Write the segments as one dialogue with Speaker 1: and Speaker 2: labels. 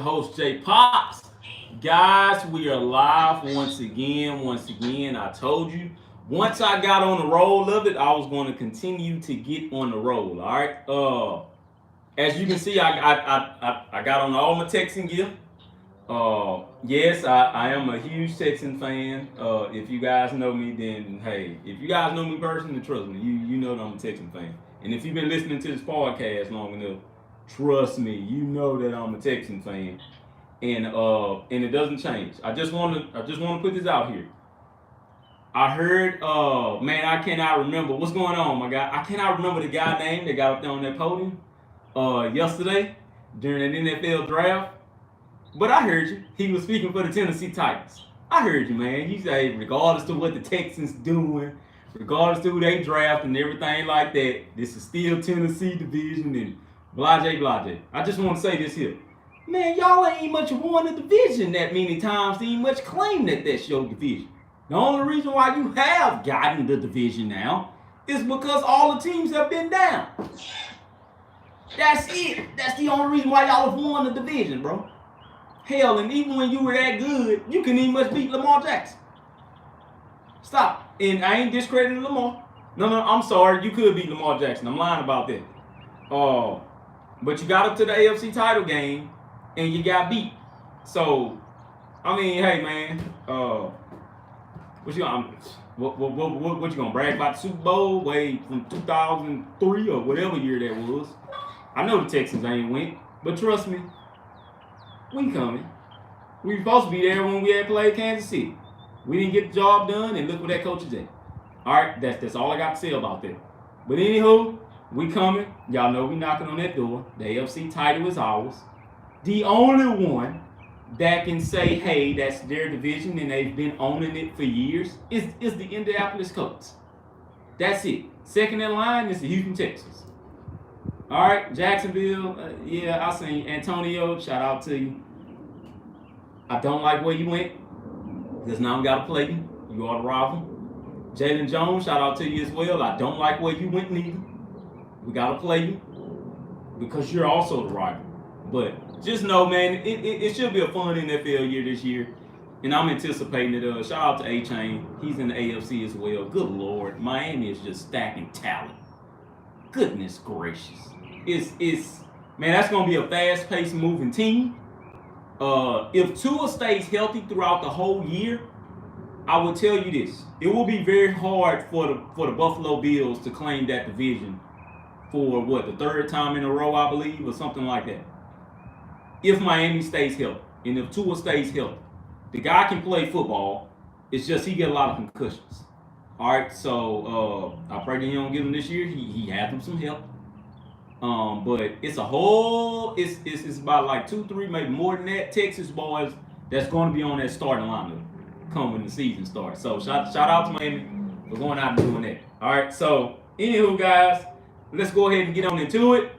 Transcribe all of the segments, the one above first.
Speaker 1: host, Jay Pops. Guys, we are live once again. I told you, once I got on the roll of it, I was going to continue to get on the roll. All right. As you can see, I got on all my Texan gear. Yes, I am a huge Texan fan. If you guys know me, then hey, if you guys know me personally, trust me, you know that I'm a Texan fan. And if you've been listening to this podcast long enough, trust me, you know that I'm a Texan fan. And it doesn't change. I just want to put this out here. I heard, man, I cannot remember what's going on, my guy. I cannot remember the guy name that got up there on that podium yesterday during an NFL draft. But I heard you. He was speaking for the Tennessee Titans. I heard you, man. He said, regardless of what the Texans doing, regardless of who they draft and everything like that, this is still Tennessee division and blase, blase. I just want to say this here. Man, y'all ain't much won the division that many times. Ain't much claim that that's your division. The only reason why you have gotten the division now is because all the teams have been down. That's it. That's the only reason why y'all have won the division, bro. Hell, and even when you were that good, you couldn't even much beat Lamar Jackson. Stop. And I ain't discrediting Lamar. No, I'm sorry. You could beat Lamar Jackson. I'm lying about that. But you got up to the AFC title game, and you got beat. So, I mean, hey, man. What you gonna brag about the Super Bowl way from 2003 or whatever year that was? I know the Texans ain't win, but trust me, we coming. We were supposed to be there when we had played Kansas City. We didn't get the job done, and look where that coach is at. All right, that's all I got to say about that. But anywho, we coming. Y'all know we knocking on that door. The AFC title is ours. The only one that can say, hey, that's their division and they've been owning it for years is the Indianapolis Colts. That's it. Second in line is the Houston Texans. All right, Jacksonville, yeah, I seen Antonio, shout out to you. I don't like where you went because now I got to play you. You are the rival. Jalen Jones, shout out to you as well. I don't like where you went neither. We got to play you because you're also the rival. But just know, man, it should be a fun NFL year this year. And I'm anticipating it. Shout out to A-Chain. He's in the AFC as well. Good Lord. Miami is just stacking talent. Goodness gracious. It's man, that's going to be a fast-paced moving team. If Tua stays healthy throughout the whole year, I will tell you this. It will be very hard for the Buffalo Bills to claim that division for, what, the third time in a row, I believe, or something like that. If Miami stays healthy, and if Tua stays healthy. The guy can play football. It's just he get a lot of concussions. All right, so I pray that he don't get him this year. He had him some help. But it's it's about like 2-3, maybe more than that, Texas boys that's going to be on that starting lineup come when the season starts. So shout out to Miami for going out and doing that. All right, so anywho, guys, let's go ahead and get on into it.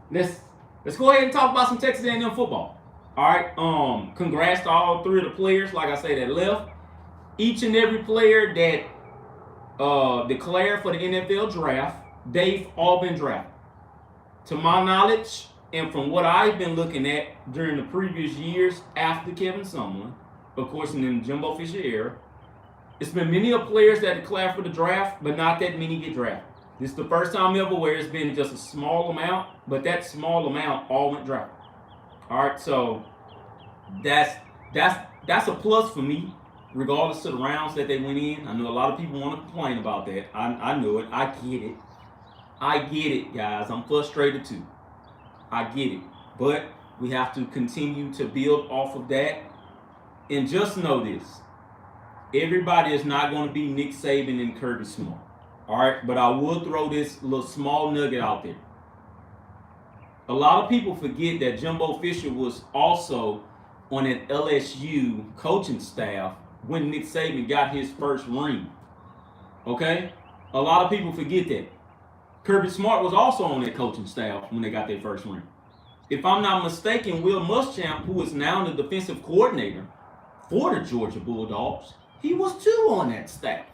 Speaker 1: Let's go ahead and talk about some Texas A&M football. All right. Congrats to all three of the players, like I say, that left. Each and every player that declared for the NFL draft, they've all been drafted. To my knowledge, and from what I've been looking at during the previous years after Kevin Sumlin, of course, in the Jimbo Fisher era, it's been many of players that declare for the draft, but not that many get drafted. This is the first time ever where it's been just a small amount, but that small amount all went drafted. All right, so that's a plus for me, regardless of the rounds that they went in. I know a lot of people want to complain about that. I know it. I get it, guys. I'm frustrated too. I get it. But we have to continue to build off of that. And just know this. Everybody is not going to be Nick Saban and Kirby Smart. All right, but I will throw this little small nugget out there. A lot of people forget that Jimbo Fisher was also on an LSU coaching staff when Nick Saban got his first ring. Okay? A lot of people forget that. Kirby Smart was also on that coaching staff when they got their first ring. If I'm not mistaken, Will Muschamp, who is now the defensive coordinator for the Georgia Bulldogs, he was too on that staff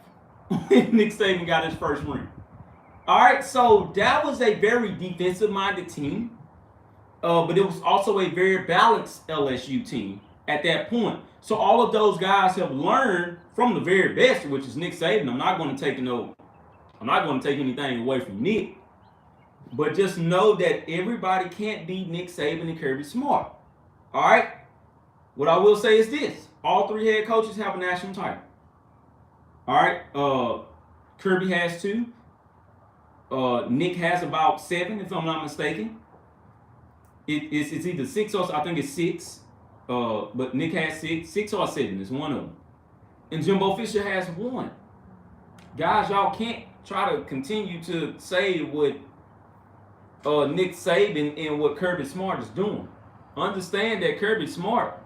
Speaker 1: when Nick Saban got his first ring. All right, so that was a very defensive-minded team. but it was also a very balanced LSU team at that point. So all of those guys have learned from the very best, which is Nick Saban. I'm not going to take anything away from Nick, but just know that everybody can't be Nick Saban and Kirby Smart. All right. What I will say is this: all three head coaches have a national title. All right. Kirby has 2. Nick has about 7, if I'm not mistaken. It's either 6 or I think it's 6. But Nick has 6 or 7. It's one of them. And Jimbo Fisher has 1. Guys, y'all can't try to continue to say what Nick Saban and what Kirby Smart is doing. Understand that Kirby Smart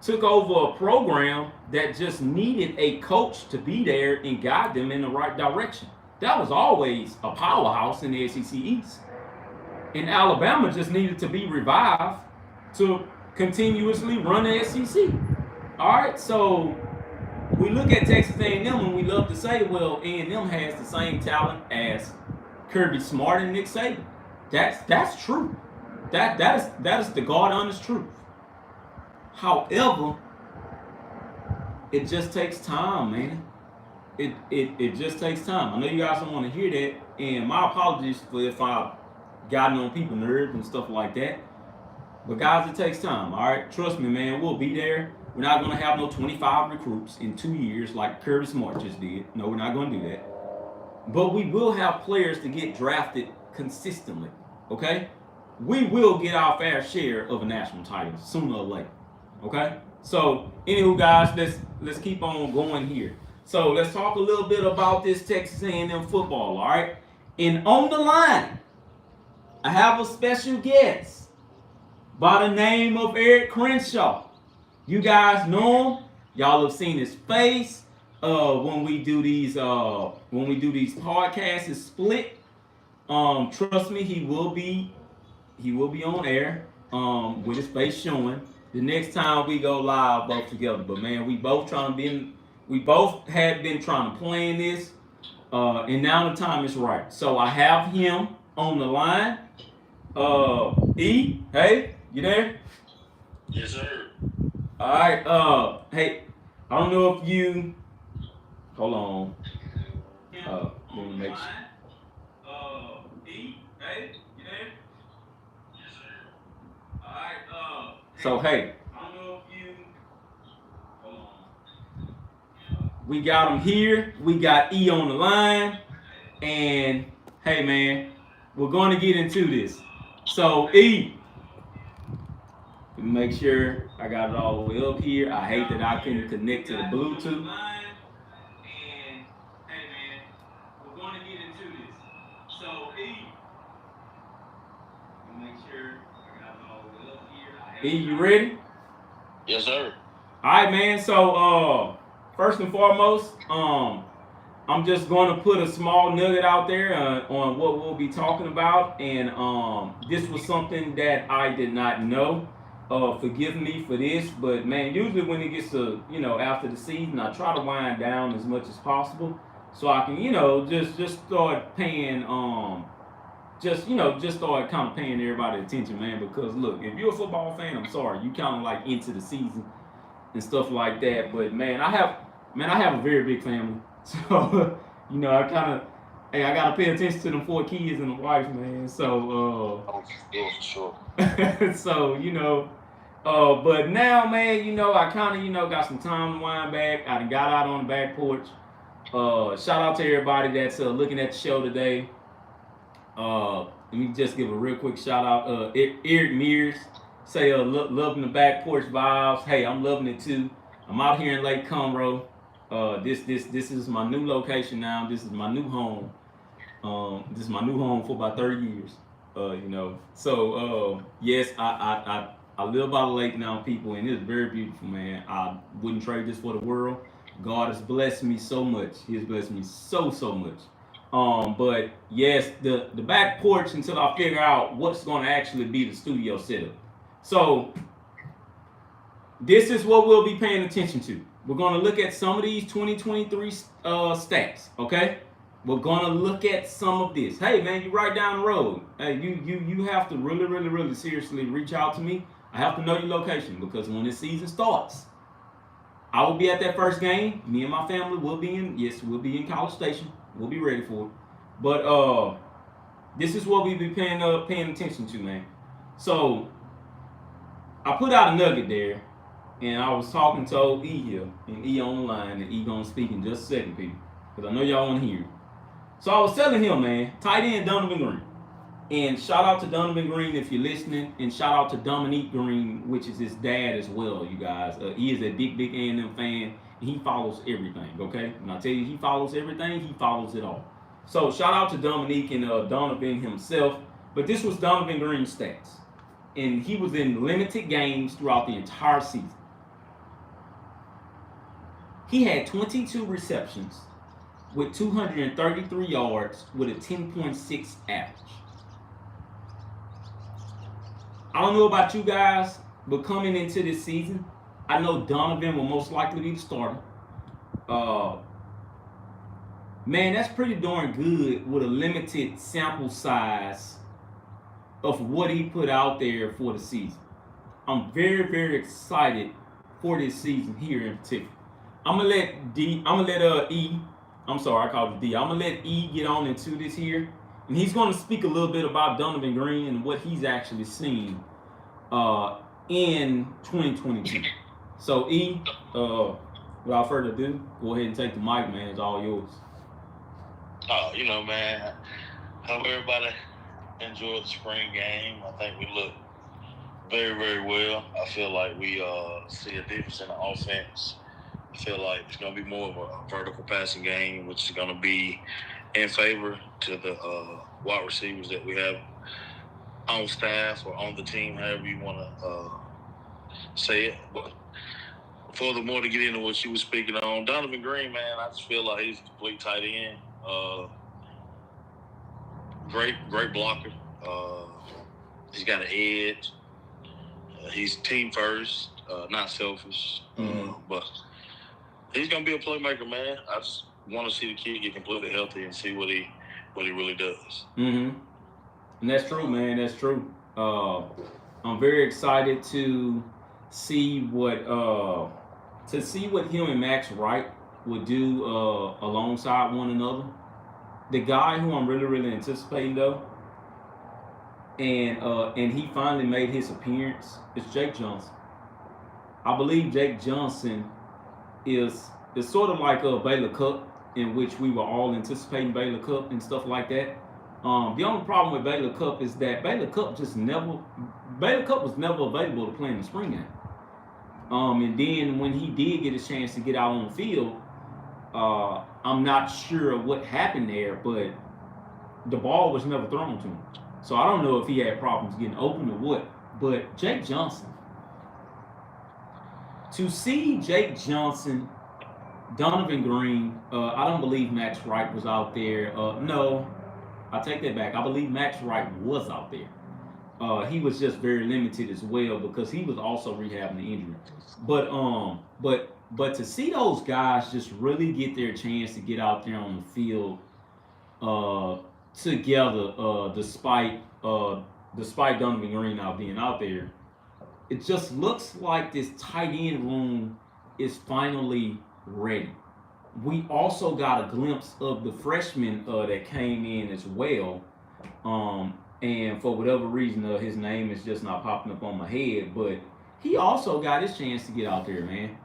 Speaker 1: took over a program that just needed a coach to be there and guide them in the right direction. That was always a powerhouse in the SEC East. And Alabama just needed to be revived to continuously run the SEC. All right, so we look at Texas A&M and we love to say, well, A&M has the same talent as Kirby Smart and Nick Saban. That's true. That is the God honest truth. However, it just takes time, man. It just takes time. I know you guys don't want to hear that, and my apologies for if I've gotten on people's nerves and stuff like that. But guys, it takes time. All right, trust me, man. We'll be there. We're not going to have no 25 recruits in 2 years like Kirby Smart just did. No, we're not going to do that. But we will have players to get drafted consistently. Okay, we will get our fair share of a national title sooner or later. Okay, so anywho, guys, let's keep on going here. So let's talk a little bit about this Texas A&M football. All right, and on the line, I have a special guest by the name of Eric Crenshaw. You guys know him. Y'all have seen his face when we do these podcasts. It's split. Trust me, he will be on air with his face showing the next time we go live both together. But man, we both had been trying to plan this, and now the time is right. So I have him on the line. E, hey, you there?
Speaker 2: Yes, sir.
Speaker 1: All right. Hey, I don't know if you. Hold on. Let me make sure. E, hey, you there?
Speaker 2: Yes, sir.
Speaker 1: All right. So hey, I don't know if you. Hold on. We got him here. We got E on the line, and hey, man, we're going to get into this. So E. Make sure I got it all the way up here. I hate that I couldn't connect to the Bluetooth. And hey man, we're going to get into this. So E, make sure I got it all the way up here. E, you ready?
Speaker 2: Yes, sir.
Speaker 1: All right, man. So first and foremost, I'm just going to put a small nugget out there on what we'll be talking about, and this was something that I did not know. Forgive me for this, but man, usually when it gets to, after the season, I try to wind down as much as possible so I can, just start paying, just start kind of paying everybody attention, man. Because look, if you're a football fan, I'm sorry, you kind of like into the season and stuff like that. But man, I have a very big family, so I gotta pay attention to them 4 kids and the wife, man. So
Speaker 2: yeah, for sure.
Speaker 1: So but now, man, I kind of got some time to wind back. I done got out on the back porch. Shout out to everybody that's looking at the show today. Let me just give a real quick shout out. Eric Mears say loving the back porch vibes. Hey, I'm loving it too. I'm out here in Lake Conroe. This is my new location now. This is my new home. This is my new home for about 30 years. So yes, I live by the lake now, people, and it's very beautiful, man. I wouldn't trade this for the world. God has blessed me so much. He has blessed me so much. But yes, the back porch until I figure out what's going to actually be the studio setup. So this is what we'll be paying attention to. We're going to look at some of these 2023 stats, okay? We're gonna look at some of this. Hey man, you right down the road. Hey, you have to really, really, really seriously reach out to me. I have to know your location because when this season starts, I will be at that first game. Me and my family will be in. Yes, we'll be in College Station. We'll be ready for it. But this is what we be paying attention to, man. So I put out a nugget there, and I was talking to old E here, and E on the line, and E gonna speak in just a second, people, because I know y'all want to hear it. So I was telling him, man, tight end Donovan Green. And shout out to Donovan Green if you're listening, and shout out to Dominique Green, which is his dad as well, you guys. He is a big, big A&M fan, and he follows everything, okay? When I tell you he follows everything, he follows it all. So shout out to Dominique and Donovan himself. But this was Donovan Green's stats. And he was in limited games throughout the entire season. He had 22 receptions with 233 yards with a 10.6 average. I don't know about you guys, but coming into this season, I know Donovan will most likely be the starter. Man, that's pretty darn good with a limited sample size of what he put out there for the season. I'm very, very excited for this season here in particular. I'm gonna let E. I'm sorry, I called you D. I'm gonna let E get on into this here, and he's gonna speak a little bit about Donovan Green and what he's actually seen in 2022. So E, without further ado, go ahead and take the mic, man. It's all yours.
Speaker 2: Oh, man, I hope everybody enjoyed the spring game. I think we look very, very well. I feel like we see a difference in the offense. I feel like it's going to be more of a vertical passing game, which is going to be in favor to the wide receivers that we have on staff or on the team, however you want to say it. But furthermore, to get into what you were speaking on, Donovan Green, man, I just feel like he's a complete tight end. Great blocker. He's got an edge. He's team first, not selfish. But he's gonna be a playmaker, man. I just want to see the kid get completely healthy and see what he really does.
Speaker 1: And that's true, man. That's true. I'm very excited to see what him and Max Wright would do alongside one another. The guy who I'm really, really anticipating though, and he finally made his appearance, is Jake Johnson. I believe Jake Johnson is sort of like a Baylor Cup, in which we were all anticipating Baylor Cup and stuff like that. The only problem with Baylor Cup is that Baylor Cup was never available to play in the spring game. And then when he did get a chance to get out on the field, I'm not sure what happened there, but the ball was never thrown to him. So I don't know if he had problems getting open or what. But Jake Johnson, to see Jake Johnson, Donovan Green, I don't believe Max Wright was out there. No, I take that back. I believe Max Wright was out there. He was just very limited as well because he was also rehabbing the injury. But to see those guys just really get their chance to get out there on the field together, despite Donovan Green not being out there, it just looks like this tight end room is finally ready. We also got a glimpse of the freshman that came in as well. And for whatever reason, his name is just not popping up on my head, but he also got his chance to get out there, man.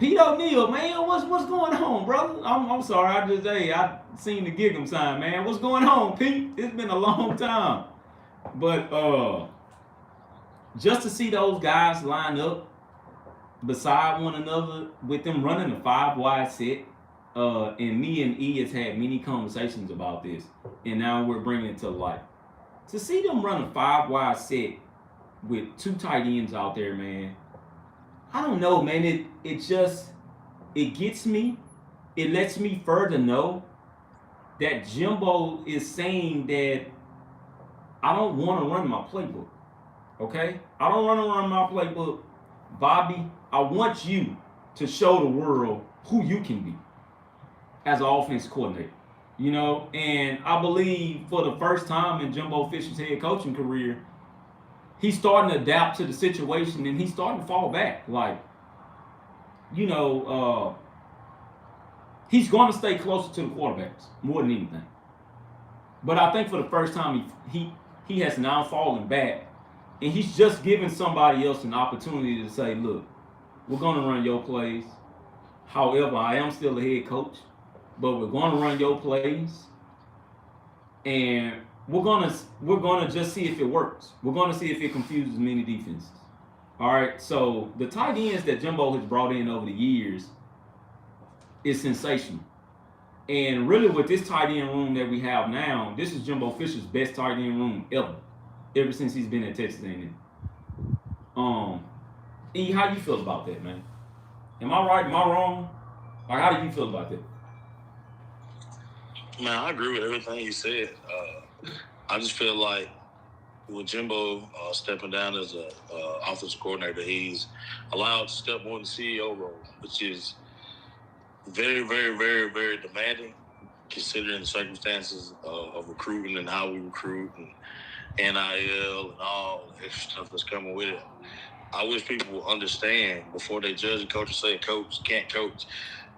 Speaker 1: Pete O'Neal, man, what's going on, brother? I'm sorry, I seen the gig 'em sign, man. What's going on, Pete? It's been a long time. But just to see those guys line up beside one another with them running a 5-wide set, and me and E has had many conversations about this, and now we're bringing it to life. To see them run a 5-wide set with 2 tight ends out there, man, I don't know, man. It gets me. It lets me further know that Jimbo is saying that I don't want to run my playbook. Okay? I don't want to run my playbook. Bobby, I want you to show the world who you can be as an offense coordinator. And I believe for the first time in Jimbo Fisher's head coaching career, he's starting to adapt to the situation and he's starting to fall back. Like, you know, he's going to stay closer to the quarterbacks more than anything. But I think for the first time, he has now fallen back, and he's just giving somebody else an opportunity to say, "Look, we're going to run your plays. However, I am still the head coach, but we're going to run your plays, and we're gonna just see if it works. We're going to see if it confuses many defenses." All right. So the tight ends that Jimbo has brought in over the years is sensational. And really, with this tight end room that we have now, this is Jimbo Fisher's best tight end room ever since he's been at Texas A&M. E, how you feel about that, man? Am I right? Am I wrong? Or how do you feel about that?
Speaker 2: Man, I agree with everything you said. I just feel like with Jimbo stepping down as a offensive coordinator, he's allowed to step more in the CEO role, which is very, very, very, very demanding, considering the circumstances of recruiting and how we recruit and NIL and all the extra stuff that's coming with it. I wish people would understand before they judge a coach and say a coach can't coach,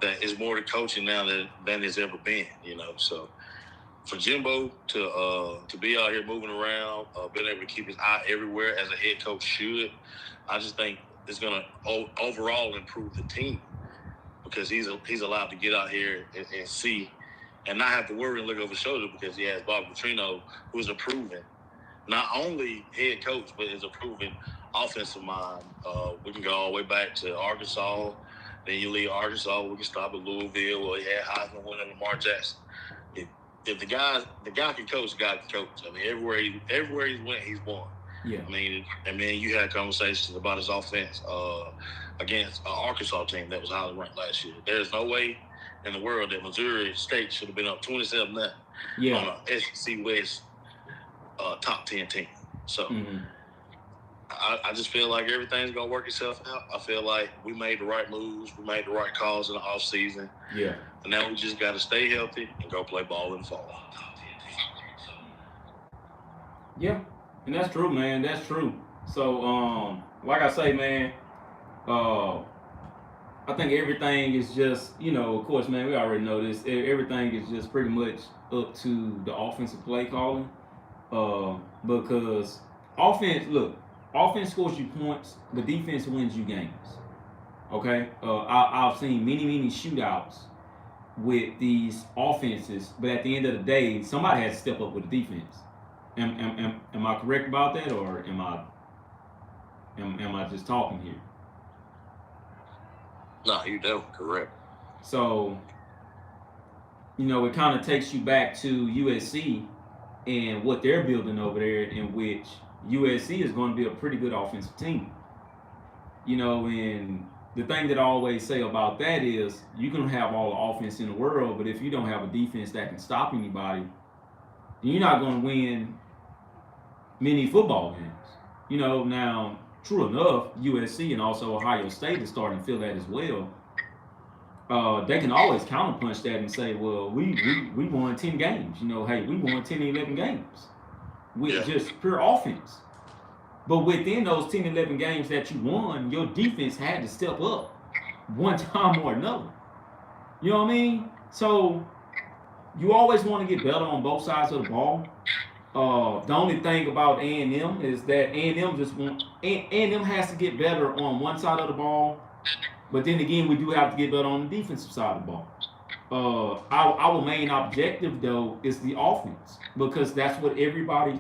Speaker 2: that it's more to coaching now than it's ever been, So for Jimbo to be out here moving around, being able to keep his eye everywhere as a head coach should, I just think it's going to overall improve the team because he's allowed to get out here and see and not have to worry and look over his shoulder because he has Bob Petrino, who is a proven, not only head coach, but is a proven offensive mind. We can go all the way back to Arkansas. Then you leave Arkansas, we can stop at Louisville, where he had Heisman winner Lamar Jackson. If the guy can coach, the guy can coach. I mean, everywhere he's went, he's won.
Speaker 1: Yeah.
Speaker 2: I mean, you had conversations about his offense against an Arkansas team that was highly ranked last year. There's no way in the world that Missouri State should have been up 27-0 on an SEC West top 10 team. So I just feel like everything's going to work itself out. I feel like we made the right moves. We made the right calls in the offseason.
Speaker 1: Yeah.
Speaker 2: And now we just got to stay healthy and go play ball in the fall.
Speaker 1: Yeah. And that's true, man. That's true. So, like I say, man, I think everything is just, of course, man, we already know this. Everything is just pretty much up to the offensive play calling. Because offense scores you points, but defense wins you games. Okay? I've seen many shootouts with these offenses, but at the end of the day, somebody has to step up with the defense. Am I correct about that, or am I just talking here?
Speaker 2: No, you're definitely correct.
Speaker 1: So, it kind of takes you back to USC and what they're building over there, in which USC is going to be a pretty good offensive team. And the thing that I always say about that is you can have all the offense in the world, but if you don't have a defense that can stop anybody, then you're not going to win many football games. Now, true enough, USC and also Ohio State is starting to feel that as well. They can always counterpunch that and say, well, we won 10 games. Hey, we won 10 or 11 games with just pure offense. But within those 10, 11 games that you won, your defense had to step up one time or another. You know what I mean? So you always want to get better on both sides of the ball. The only thing about A&M is that A&M has to get better on one side of the ball, but then again, we do have to get better on the defensive side of the ball. Our main objective, though, is the offense, because that's what everybody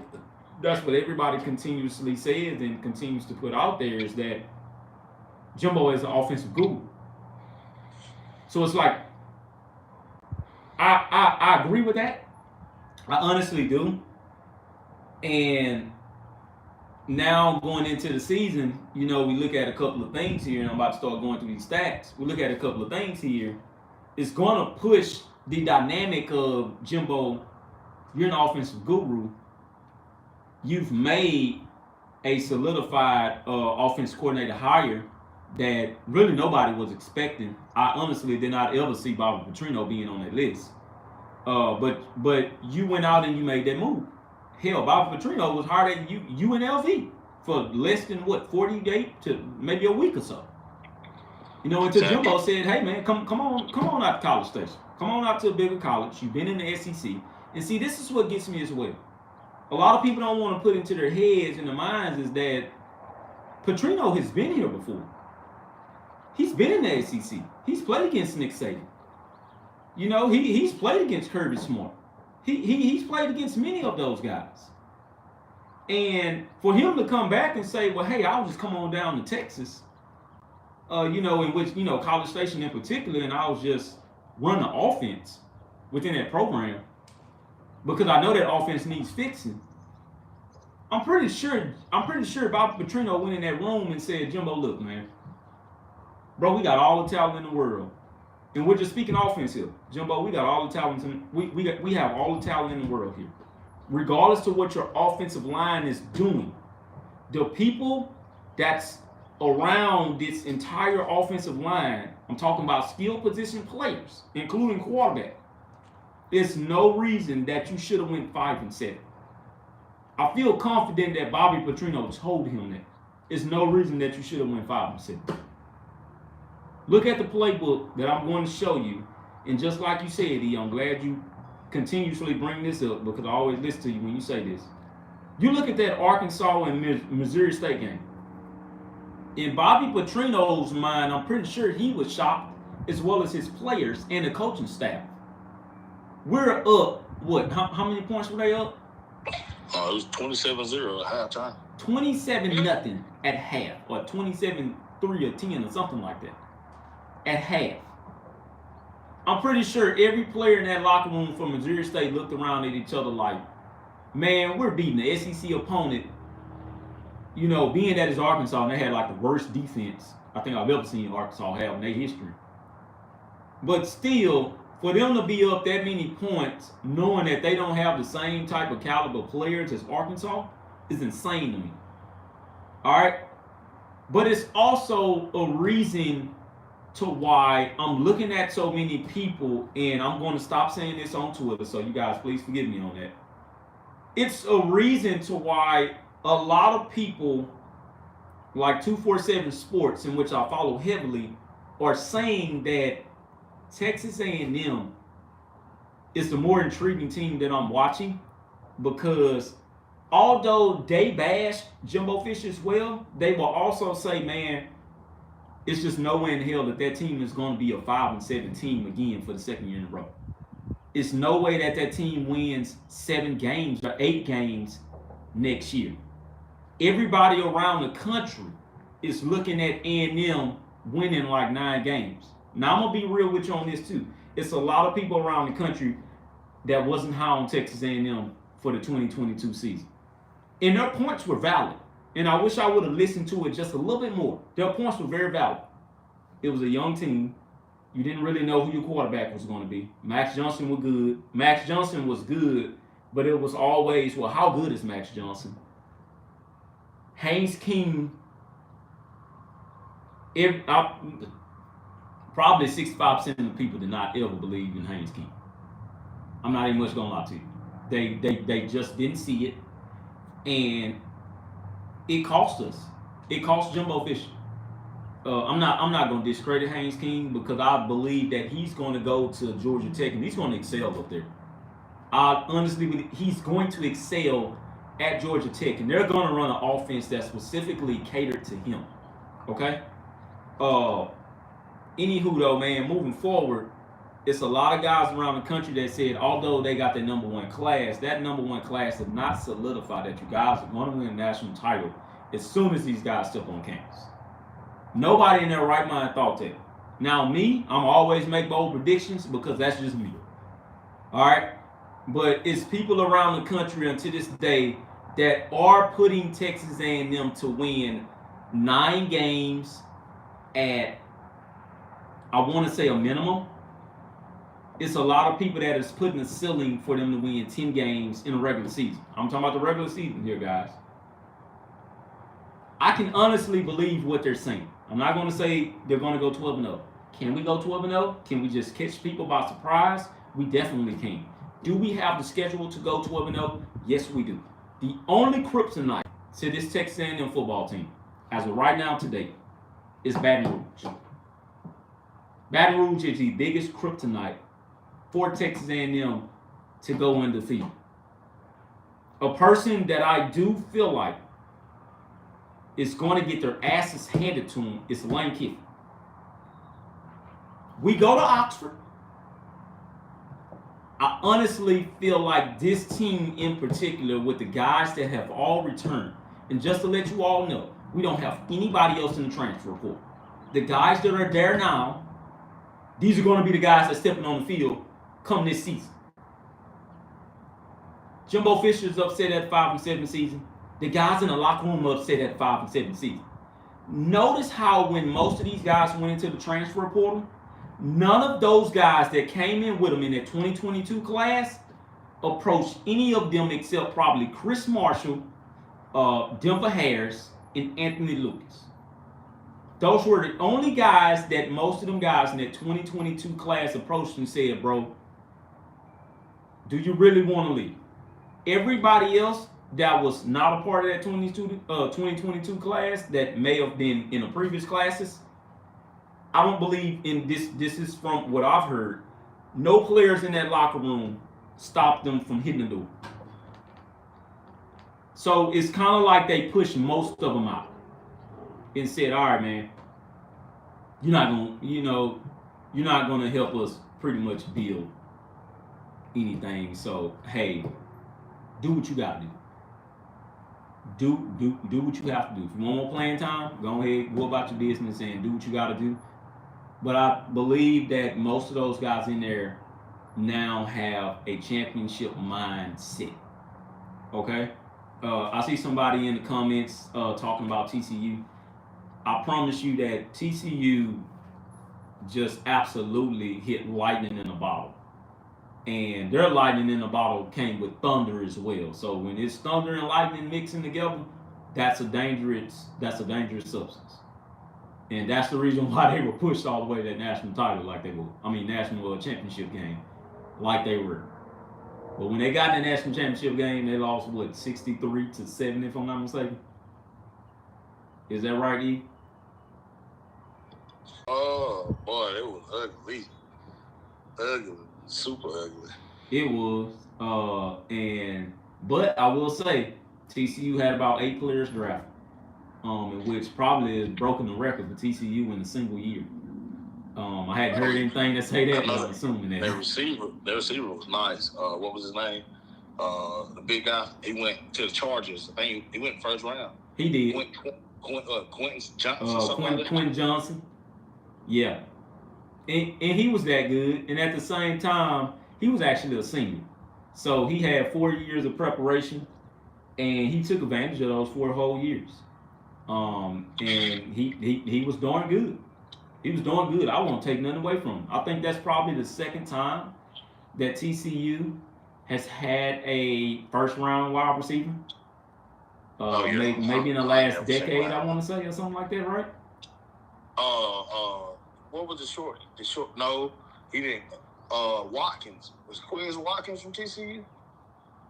Speaker 1: continuously says and continues to put out there, is that Jimbo is an offensive guru. So it's like I agree with that. I honestly do. And now going into the season, we look at a couple of things here, and I'm about to start going through these stats. We look at a couple of things here. It's going to push the dynamic of Jimbo. You're an offensive guru. You've made a solidified offensive coordinator hire that really nobody was expecting. I honestly did not ever see Bobby Petrino being on that list. But you went out and you made that move. Hell, Bobby Petrino was hard at UNLV for less than what 48 to maybe a week or so. You know, until
Speaker 2: Exactly.
Speaker 1: Jimbo said, "Hey man, come on out to College Station. Come on out to a bigger college. You've been in the SEC, and see, this is what gets me as well. A lot of people don't want to put into their heads and their minds is that Petrino has been here before. He's been in the SEC. He's played against Nick Saban. You know, he's played against Kirby Smart. He's played against many of those guys. And for him to come back and say, well, hey, I'll just come on down to Texas, you know, in which, you know, College Station in particular, and I'll just run the offense within that program because I know that offense needs fixing. I'm pretty sure Bobby Petrino went in that room and said, Jimbo, look, man, bro, we got all the talent in the world. And we're just speaking offense here. Jimbo, we got all the talent we have all the talent in the world here. Regardless to what your offensive line is doing, the people that's around this entire offensive line, I'm talking about skill position players, including quarterback. There's no reason that you should have went 5-7. I feel confident that Bobby Petrino told him that. There's no reason that you should have went 5-7. Look at the playbook that I'm going to show you, and just like you said, E, I'm glad you continuously bring this up because I always listen to you when you say this. You look at that Arkansas and Missouri State game. In Bobby Petrino's mind, I'm pretty sure he was shocked, as well as his players and the coaching staff. We're up, what? How many points were they up?
Speaker 2: It was 27-0 at halftime.
Speaker 1: 27-0 at half, or 27-3 or 10 or something like that. At half. I'm pretty sure every player in that locker room from Missouri State looked around at each other like, man, we're beating the SEC opponent. You know, being that it's Arkansas and they had like the worst defense I think I've ever seen Arkansas have in their history. But still, for them to be up that many points, knowing that they don't have the same type of caliber players as Arkansas, is insane to me. All right? But it's also a reason to why I'm looking at so many people, and I'm going to stop saying this on Twitter, so you guys please forgive me on that. It's a reason to why a lot of people like 247 Sports, in which I follow heavily, are saying that Texas A&M is the more intriguing team that I'm watching, because although they bash Jimbo Fisher as well, they will also say, man, it's just no way in hell that team is going to be a 5-7 team again for the second year in a row. It's no way that team wins 7 games or 8 games next year. Everybody around the country is looking at A&M winning like 9 games. Now, I'm going to be real with you on this too. It's a lot of people around the country that wasn't high on Texas A&M for the 2022 season. And their points were valid. And I wish I would have listened to it just a little bit more. Their points were very valid. It was a young team. You didn't really know who your quarterback was going to be. Max Johnson was good. Max Johnson was good, but it was always, well, how good is Max Johnson? Haynes King, probably 65% of the people did not ever believe in Haynes King. I'm not even much going to lie to you. They just didn't see it. And it cost us. It cost Jimbo Fisher. I'm not going to discredit Haynes King because I believe that he's going to go to Georgia Tech and he's going to excel up there. I honestly believe he's going to excel at Georgia Tech, and they're going to run an offense that's specifically catered to him. Okay? Anywho, though, man, moving forward, it's a lot of guys around the country that said, although they got their number one class, that number one class did not solidify that you guys are going to win a national title as soon as these guys step on campus. Nobody in their right mind thought that. Now, me, I'm always make bold predictions because that's just me. All right? But it's people around the country until this day that are putting Texas A&M to win 9 games at, I want to say, a minimum. It's a lot of people that is putting a ceiling for them to win 10 games in a regular season. I'm talking about the regular season here, guys. I can honestly believe what they're saying. I'm not going to say they're going to go 12-0. Can we go 12-0? Can we just catch people by surprise? We definitely can. Do we have the schedule to go 12-0? Yes, we do. The only kryptonite to this Texas A&M football team, as of right now today, is Baton Rouge. Baton Rouge is the biggest kryptonite for Texas A&M to go undefeated. A person that I do feel like is going to get their asses handed to them is Lane Kiffin. We go to Oxford. I honestly feel like this team in particular, with the guys that have all returned, and just to let you all know, we don't have anybody else in the transfer report. The guys that are there now, these are going to be the guys that stepping on the field come this season. Jimbo Fisher's upset at 5-7 season. The guys in the locker room are upset at 5-7 season. Notice how when most of these guys went into the transfer portal, none of those guys that came in with them in that 2022 class approached any of them except probably Chris Marshall, Denver Harris, and Anthony Lucas. Those were the only guys that most of them guys in that 2022 class approached and said, bro, do you really want to leave? Everybody else that was not a part of that 2022 class that may have been in the previous classes, I don't believe in this. This is from what I've heard. No players in that locker room stopped them from hitting the door. So it's kind of like they pushed most of them out and said, all right, man, you're not gonna help us pretty much build anything. So hey, do what you gotta do. Do what you have to do. If you want more playing time, go ahead, go about your business and do what you gotta do. But I believe that most of those guys in there now have a championship mindset. Okay? I see somebody in the comments talking about TCU. I promise you that TCU just absolutely hit lightning in a bottle. And their lightning in a bottle came with thunder as well. So when it's thunder and lightning mixing together, that's a dangerous substance. And that's the reason why they were pushed all the way to that national title like they were. National championship game like they were. But when they got in the national championship game, they lost, 63-7, if I'm not mistaken? Is that right, E?
Speaker 2: Oh, boy, it was ugly. Ugly. Super ugly.
Speaker 1: It was. But I will say, TCU had about 8 players drafted. Which probably has broken the record for TCU in a single year. I hadn't heard anything that say that, but I'm assuming that.
Speaker 2: Their receiver was nice. What was his name? The big guy. He went to the Chargers. I think he went first round.
Speaker 1: He did.
Speaker 2: Quentin Johnson.
Speaker 1: Quentin Johnson. Yeah. And he was that good. And at the same time, he was actually a senior. So he had 4 years of preparation, and he took advantage of those 4 whole years. And he was darn good. He was doing good. I won't take nothing away from him. I think that's probably the second time that TCU has had a first-round wide receiver. Maybe in the last decade, I want to say, or something like that, right?
Speaker 2: What was the short? No, he didn't. Watkins. Was Quez Watkins from TCU?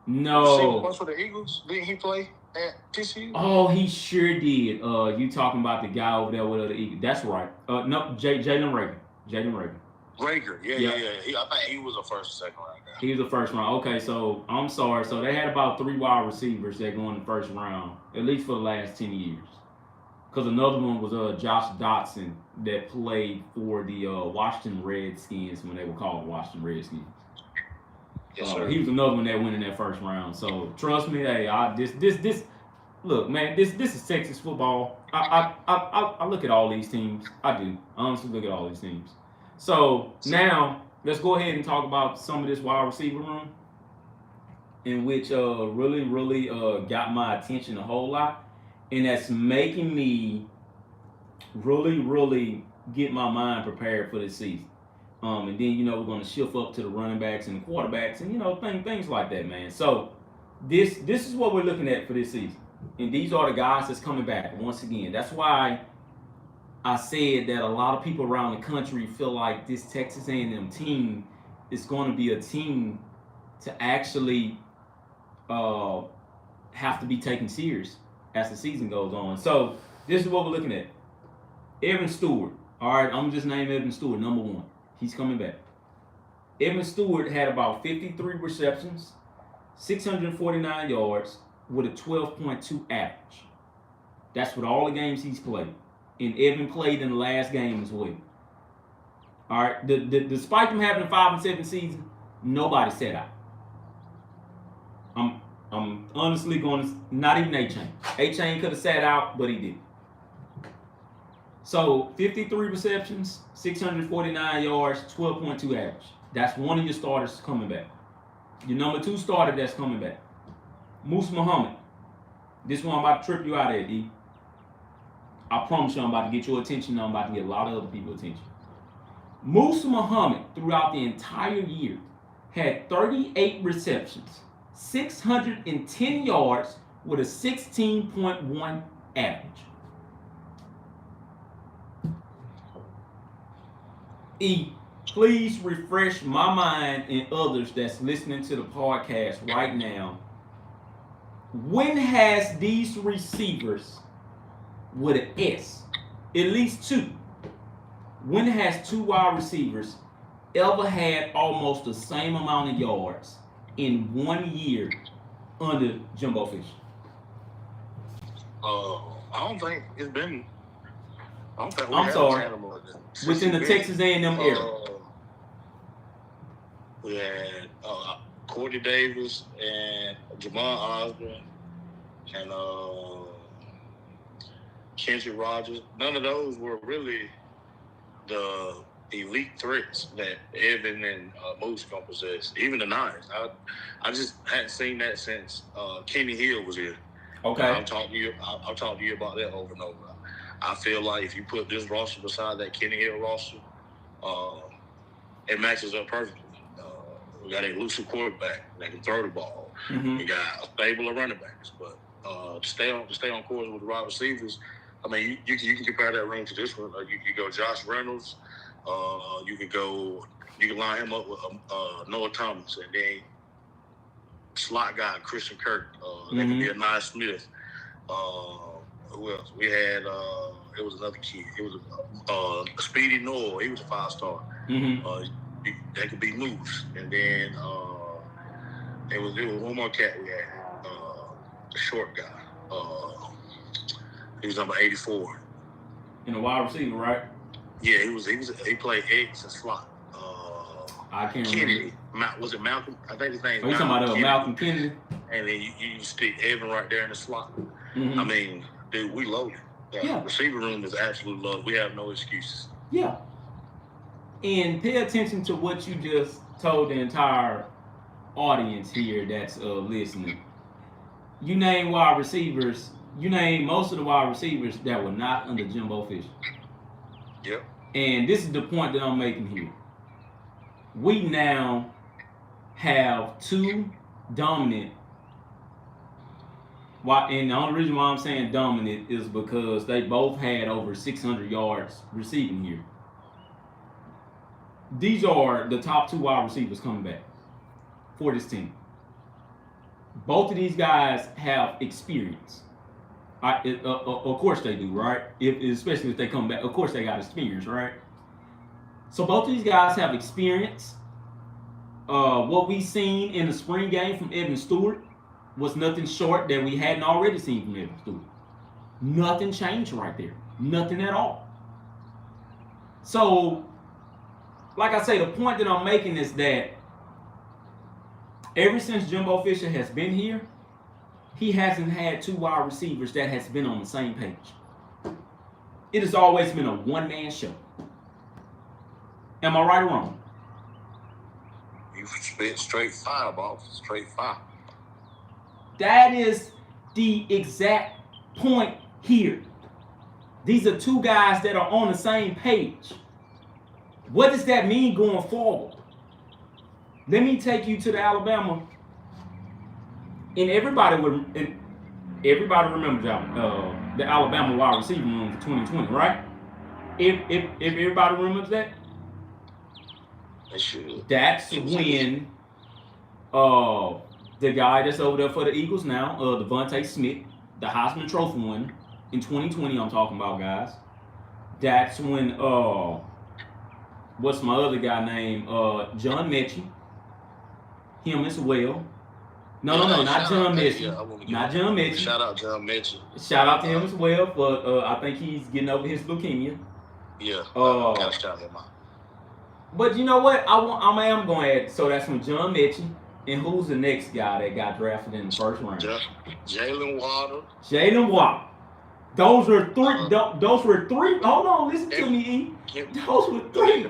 Speaker 1: No.
Speaker 2: Once for the Eagles? Didn't he play at TCU?
Speaker 1: Oh, he sure did. You talking about the guy over there with the Eagles? That's right. No, Jalen Rager.
Speaker 2: Rager, yeah. I think he was a first or second round guy.
Speaker 1: He was a first round. Okay, so I'm sorry. So they had about 3 wide receivers that go in the first round, at least for the last 10 years. Because another one was Josh Dotson that played for the Washington Redskins when they were called Washington Redskins.
Speaker 2: Yes, sir.
Speaker 1: He was another one that went in that first round. So trust me, hey, this look, man, this is Texas football. I look at all these teams. I do. I honestly look at all these teams. So now let's go ahead and talk about some of this wide receiver room, in which really got my attention a whole lot. And that's making me really get my mind prepared for this season. And then, we're going to shift up to the running backs and the quarterbacks and, things like that, man. So this is what we're looking at for this season. And these are the guys that's coming back once again. That's why I said that a lot of people around the country feel like this Texas A&M team is going to be a team to actually have to be taken serious as the season goes on. So this is what we're looking at. Evan Stewart. All right, I'm just name Evan Stewart, number one. He's coming back. Evan Stewart had about 53 receptions, 649 yards with a 12.2 average. That's with all the games he's played. And Evan played in the last game as well. All right, despite them having a 5-7 season, nobody sat out. I'm honestly going to, not even A-Chain. A-Chain could have sat out, but he didn't. So 53 receptions, 649 yards, 12.2 average. That's one of your starters coming back. Your number 2 starter that's coming back. Moose Muhammad. This one I'm about to trip you out of, D. I promise you I'm about to get your attention. I'm about to get a lot of other people's attention. Moose Muhammad, throughout the entire year, had 38 receptions, 610 yards with a 16.1 average. E, please refresh my mind and others that's listening to the podcast right now. When has these receivers with an S, at least 2, when has 2 wide receivers ever had almost the same amount of yards in 1 year under Jimbo Fisher?
Speaker 2: I don't think it's been. I don't think we
Speaker 1: I'm sorry.
Speaker 2: had them
Speaker 1: within the Texas A&M era.
Speaker 2: We had Courtney Davis and Jamon Osborne and Kendrick Rogers. None of those were really the elite threats that Evan and Moose gonna possess. Even the Niners. I just hadn't seen that since Kenny Hill was here.
Speaker 1: Okay.
Speaker 2: I'll talk to you about that over and over. I feel like if you put this roster beside that Kenny Hill roster, it matches up perfectly. We got a elusive quarterback that can throw the ball.
Speaker 1: Mm-hmm.
Speaker 2: We got a stable of running backs, but to stay on course with the wide receivers, I mean, you can compare that room to this one. You can go Josh Reynolds. You can line him up with Noah Thomas, and then slot guy Christian Kirk. That could be a Nye Smith. Who else? We had it was another kid. It was Speedy Noel. He was a 5-star. That could be Moose, and then it was one more cat we had, the short guy. He was number 84.
Speaker 1: In a wide receiver, right?
Speaker 2: Yeah, he played X and slot.
Speaker 1: I can't
Speaker 2: Kennedy.
Speaker 1: remember.
Speaker 2: Was it Malcolm? I think his name.
Speaker 1: Oh, you talking about Malcolm Kennedy?
Speaker 2: And then you stick Evan right there in the slot.
Speaker 1: Mm-hmm.
Speaker 2: I mean, dude, we loaded.
Speaker 1: Yeah.
Speaker 2: Receiver room is absolutely loaded. We have no excuses.
Speaker 1: Yeah. And pay attention to what you just told the entire audience here that's listening. You name wide receivers. You name most of the wide receivers that were not under Jimbo Fisher.
Speaker 2: Yep. And
Speaker 1: this is the point that I'm making here. We now have 2 dominant. And the only reason why I'm saying dominant is because they both had over 600 yards receiving here. These are the top 2 wide receivers coming back for this team. Both of these guys have experience. Of course they do, right? Especially if they come back. Of course they got experience, right? So both of these guys have experience. What we seen in the spring game from Evan Stewart was nothing short that we hadn't already seen from Evan Stewart. Nothing changed right there. Nothing at all. So, like I say, the point that I'm making is that ever since Jimbo Fisher has been here, he hasn't had 2 wide receivers that has been on the same page. It has always been a one-man show. Am I right or wrong?
Speaker 2: You spit straight fire, boss. Straight fire.
Speaker 1: That is the exact point here. These are 2 guys that are on the same page. What does that mean going forward? Let me take you to the Alabama. And everybody remembers the Alabama wide receiver room for 2020, right? If everybody remembers that,
Speaker 2: they should.
Speaker 1: that's when The guy that's over there for the Eagles now, Devontae Smith, the Heisman Trophy winner in 2020. I'm talking about, guys. That's when what's my other guy name? John Mechie. Him as well. No, not John Mechie. Not John Mechie.
Speaker 2: Shout out John Mechie.
Speaker 1: Shout out to him as well, but I think he's getting over his leukemia.
Speaker 2: Yeah. Gotta shout him out.
Speaker 1: But you know what? I am going to add. So that's from John Mechie. And who's the next guy that got drafted in the first round?
Speaker 2: Jalen Waddle.
Speaker 1: Jalen Waddle. Those were three. Those were three. Hold on, listen to me, E. Those were three.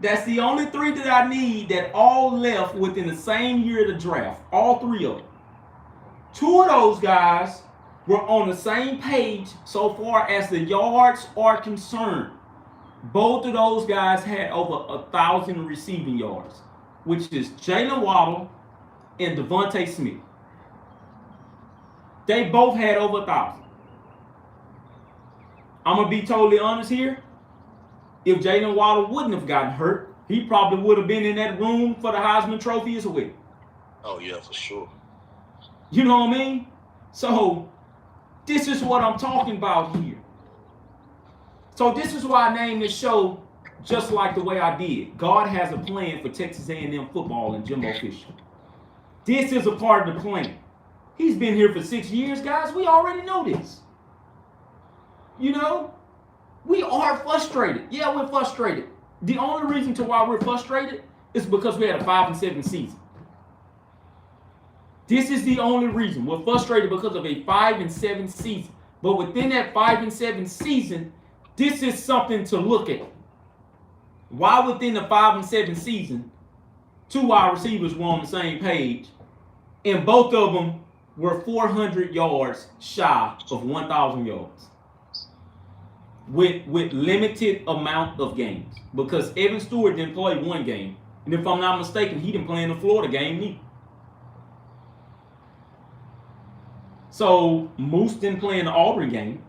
Speaker 1: That's the only three that I need that all left within the same year of the draft. All three of them. Two of those guys were on the same page so far as the yards are concerned. Both of those guys had over 1,000 receiving yards, which is Jalen Waddle and Devontae Smith. They both had over 1,000. I'm going to be totally honest here. If Jalen Waddle wouldn't have gotten hurt, he probably would have been in that room for the Heisman Trophy as well.
Speaker 2: Oh, yeah, for sure.
Speaker 1: You know what I mean? So, this is what I'm talking about here. So, this is why I named this show just like the way I did. God has a plan for Texas A&M football and Jimbo Fisher. This is a part of the plan. He's been here for 6 years, guys. We already know this. You know? We are frustrated. Yeah, we're frustrated. The only reason to why we're frustrated is because we had a 5-7 season. This is the only reason. We're frustrated because of a 5-7 season. But within that 5-7 season, this is something to look at. Why within the 5-7 season, two wide receivers were on the same page, and both of them were 400 yards shy of 1,000 yards. With limited amount of games. Because Evan Stewart didn't play one game. And if I'm not mistaken, he didn't play in the Florida game either. So Moose didn't play in the Auburn game.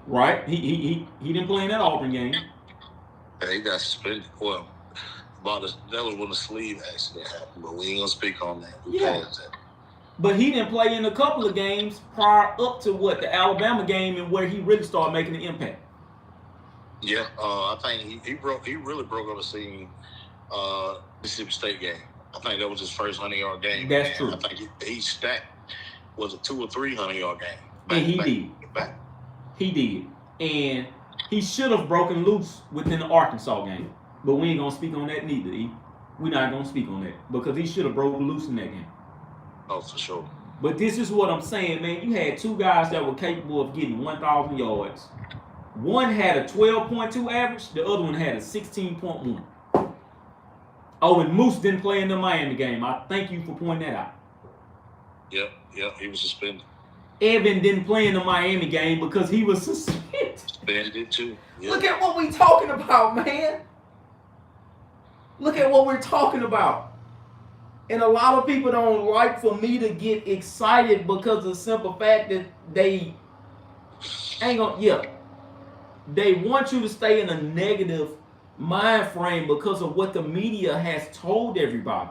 Speaker 1: Right? He didn't play in that Auburn game.
Speaker 2: Yeah, he got suspended. Well, that was when the sleeve accident happened, but we ain't gonna speak on that.
Speaker 1: Yeah. But he didn't play in a couple of games prior up to the Alabama game, and where he really started making an impact.
Speaker 2: Yeah, I think he really broke on the scene Mississippi State game. I think that was his first 100-yard game.
Speaker 1: That's true.
Speaker 2: I think he stacked was a 2 or 3 100-yard game.
Speaker 1: And he did. He did. And he should have broken loose within the Arkansas game. But we ain't gonna speak on that neither, E. We're not gonna speak on that. Because he should have broken loose in that game.
Speaker 2: Oh, for sure.
Speaker 1: But this is what I'm saying, man. You had two guys that were capable of getting 1,000 yards. One had a 12.2 average. The other one had a 16.1. Oh, and Moose didn't play in the Miami game. I thank you for pointing that out.
Speaker 2: Yep, he was suspended.
Speaker 1: Evan didn't play in the Miami game because he was suspended.
Speaker 2: Suspended too. Yep.
Speaker 1: Look at what we talking about, man. Look at what we're talking about. And a lot of people don't like for me to get excited because of the simple fact that they ain't gonna, they want you to stay in a negative mind frame because of what the media has told everybody.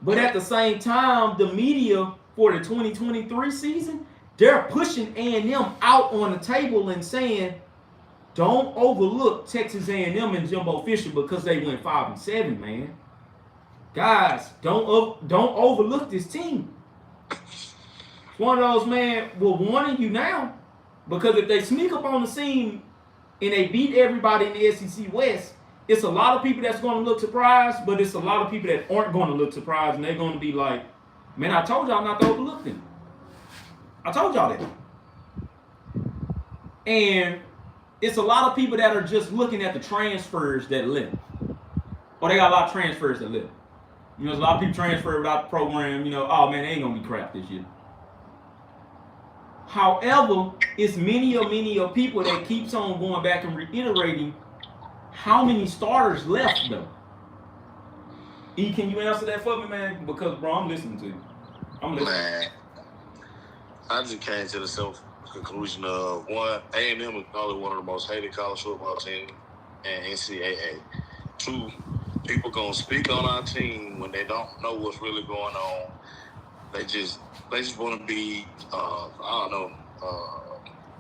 Speaker 1: But at the same time, the media for the 2023 season, they're pushing A&M out on the table and saying, don't overlook Texas A&M and Jimbo Fisher because they went 5-7, man. Guys, don't overlook this team. It's one of those, man, we're warning you now. Because if they sneak up on the scene and they beat everybody in the SEC West, it's a lot of people that's going to look surprised, but it's a lot of people that aren't going to look surprised, and they're going to be like, man, I told y'all not to overlook them. I told y'all that. And it's a lot of people that are just looking at the transfers that left. Or they got a lot of transfers that left. You know, there's a lot of people transfer without the program. You know, oh, man, they ain't going to be crap this year. However, it's many of people that keeps on going back and reiterating how many starters left, though. E, can you answer that for me, man? Because, bro, I'm listening to you. I'm listening.
Speaker 2: Man, I just came to the self-conclusion of, one, A&M is probably one of the most hated college football teams in NCAA. Two, people gonna speak on our team when they don't know what's really going on. They just want to be I don't know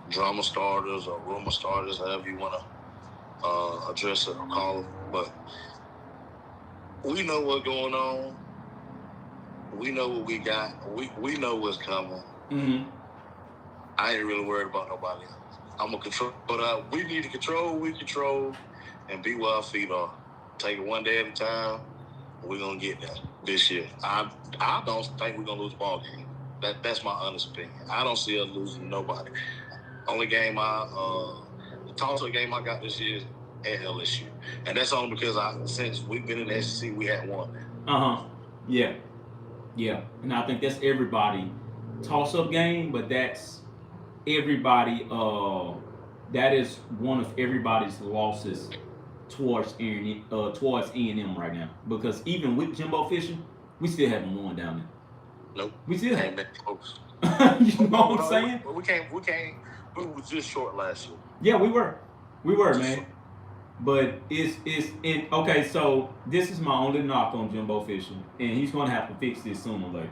Speaker 2: drama starters or rumor starters, however you want to address it or call them. But we know what's going on. We know what we got. We know what's coming.
Speaker 1: Mm-hmm.
Speaker 2: I ain't really worried about nobody else. I'm gonna control that. We need to control. We control, and be where our feet are. Take it one day at a time. We're gonna get there this year. I don't think we're gonna lose the ball game. That's my honest opinion. I don't see us losing to nobody. Only game the toss-up game I got this year is at LSU, and that's only because since we've been in the SEC, we hadn't won that.
Speaker 1: Yeah, and I think that's everybody toss-up game, but that's everybody. That is one of everybody's losses towards A&M right now, because even with Jimbo Fisher, we still haven't won down there.
Speaker 2: Nope.
Speaker 1: We still
Speaker 2: Ain't
Speaker 1: haven't.
Speaker 2: been close.
Speaker 1: You know what I'm saying?
Speaker 2: We can't. We were just short last year.
Speaker 1: Yeah, we were, man. But it's okay. So this is my only knock on Jimbo Fisher, and he's gonna have to fix this sooner or later.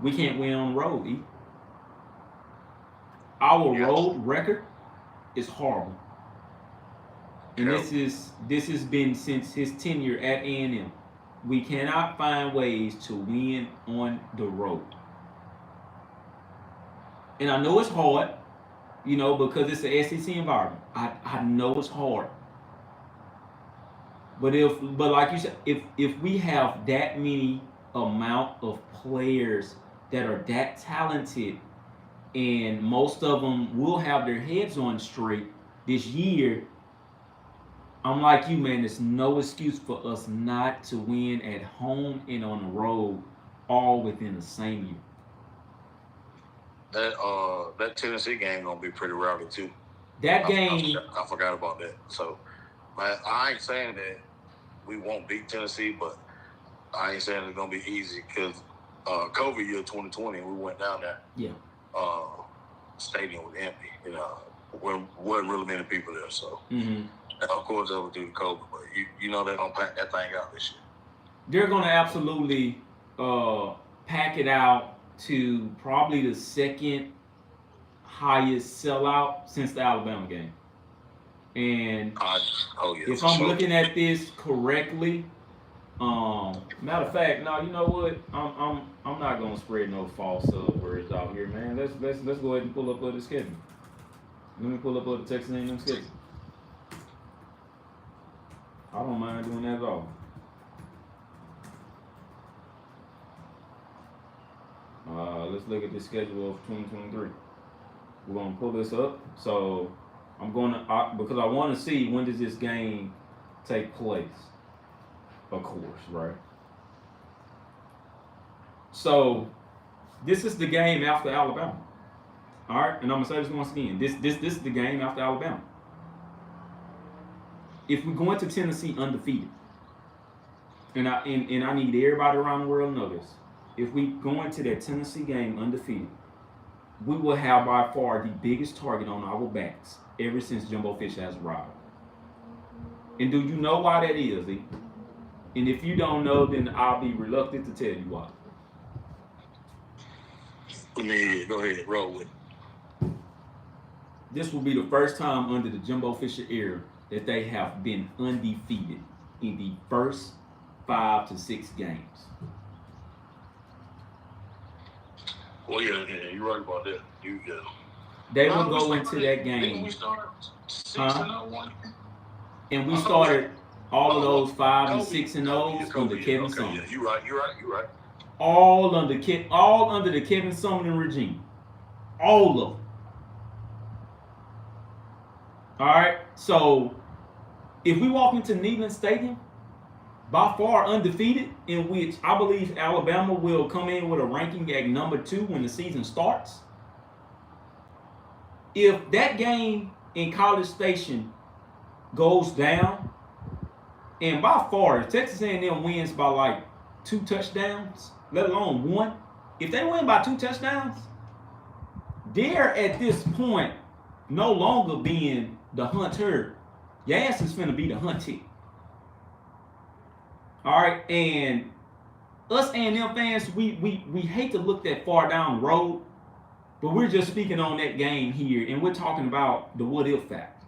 Speaker 1: We can't win on the road. Our road record is horrible, and this has been since his tenure at A&M. We cannot find ways to win on the road, and I know it's hard, because it's an SEC environment. I know it's hard, but like you said, if we have that many amount of players that are that talented, and most of them will have their heads on straight this year, I'm like you, man. There's no excuse for us not to win at home and on the road, all within the same year.
Speaker 2: That Tennessee game gonna be pretty rowdy too.
Speaker 1: That game,
Speaker 2: I forgot about that. So, I ain't saying that we won't beat Tennessee, but I ain't saying it's gonna be easy because COVID year 2020, we went down there.
Speaker 1: Yeah.
Speaker 2: Stadium was empty. Wasn't really many people there. So,
Speaker 1: mm-hmm.
Speaker 2: Of course, that was due to COVID, but they're gonna pack that thing out this year.
Speaker 1: They're gonna absolutely pack it out to probably the second highest sellout since the Alabama game. And if I'm looking at this correctly, matter of fact, no, you know what? I'm not gonna spread no false words out here, man. Let's go ahead and pull up the schedule. Let me pull up the Texas A&M schedule. I don't mind doing that at all. Let's look at the schedule of 2023. We're gonna pull this up. So I'm because I want to see when does this game take place. Of course, right? So this is the game after Alabama. All right, and I'm gonna say this once again. This is the game after Alabama. If we go into Tennessee undefeated, and I need everybody around the world to know this. If we go into that Tennessee game undefeated, we will have by far the biggest target on our backs ever since Jimbo Fisher has arrived. And do you know why that is, E? And if you don't know, then I'll be reluctant to tell you why.
Speaker 2: Go ahead, roll with it.
Speaker 1: This will be the first time under the Jimbo Fisher era that they have been undefeated in the first 5 to 6 games.
Speaker 2: Well, yeah, you're right about that.
Speaker 1: They will go into that game.
Speaker 2: Didn't we start 6-0?
Speaker 1: And we started all of those 5 and 6 and 0s under Kevin Sumlin.
Speaker 2: Yeah, you're right.
Speaker 1: All under the Kevin Sumlin regime. All of them. All right. So if we walk into Neyland Stadium, by far undefeated, in which I believe Alabama will come in with a ranking at number 2 when the season starts. If that game in College Station goes down, and by far, if Texas A&M wins by like 2 touchdowns, let alone 1, if they win by 2 touchdowns, they're at this point no longer being the hunter. Your ass is finna be the hunted. All right, and us A&M fans, we hate to look that far down the road, but we're just speaking on that game here, and we're talking about the what if fact.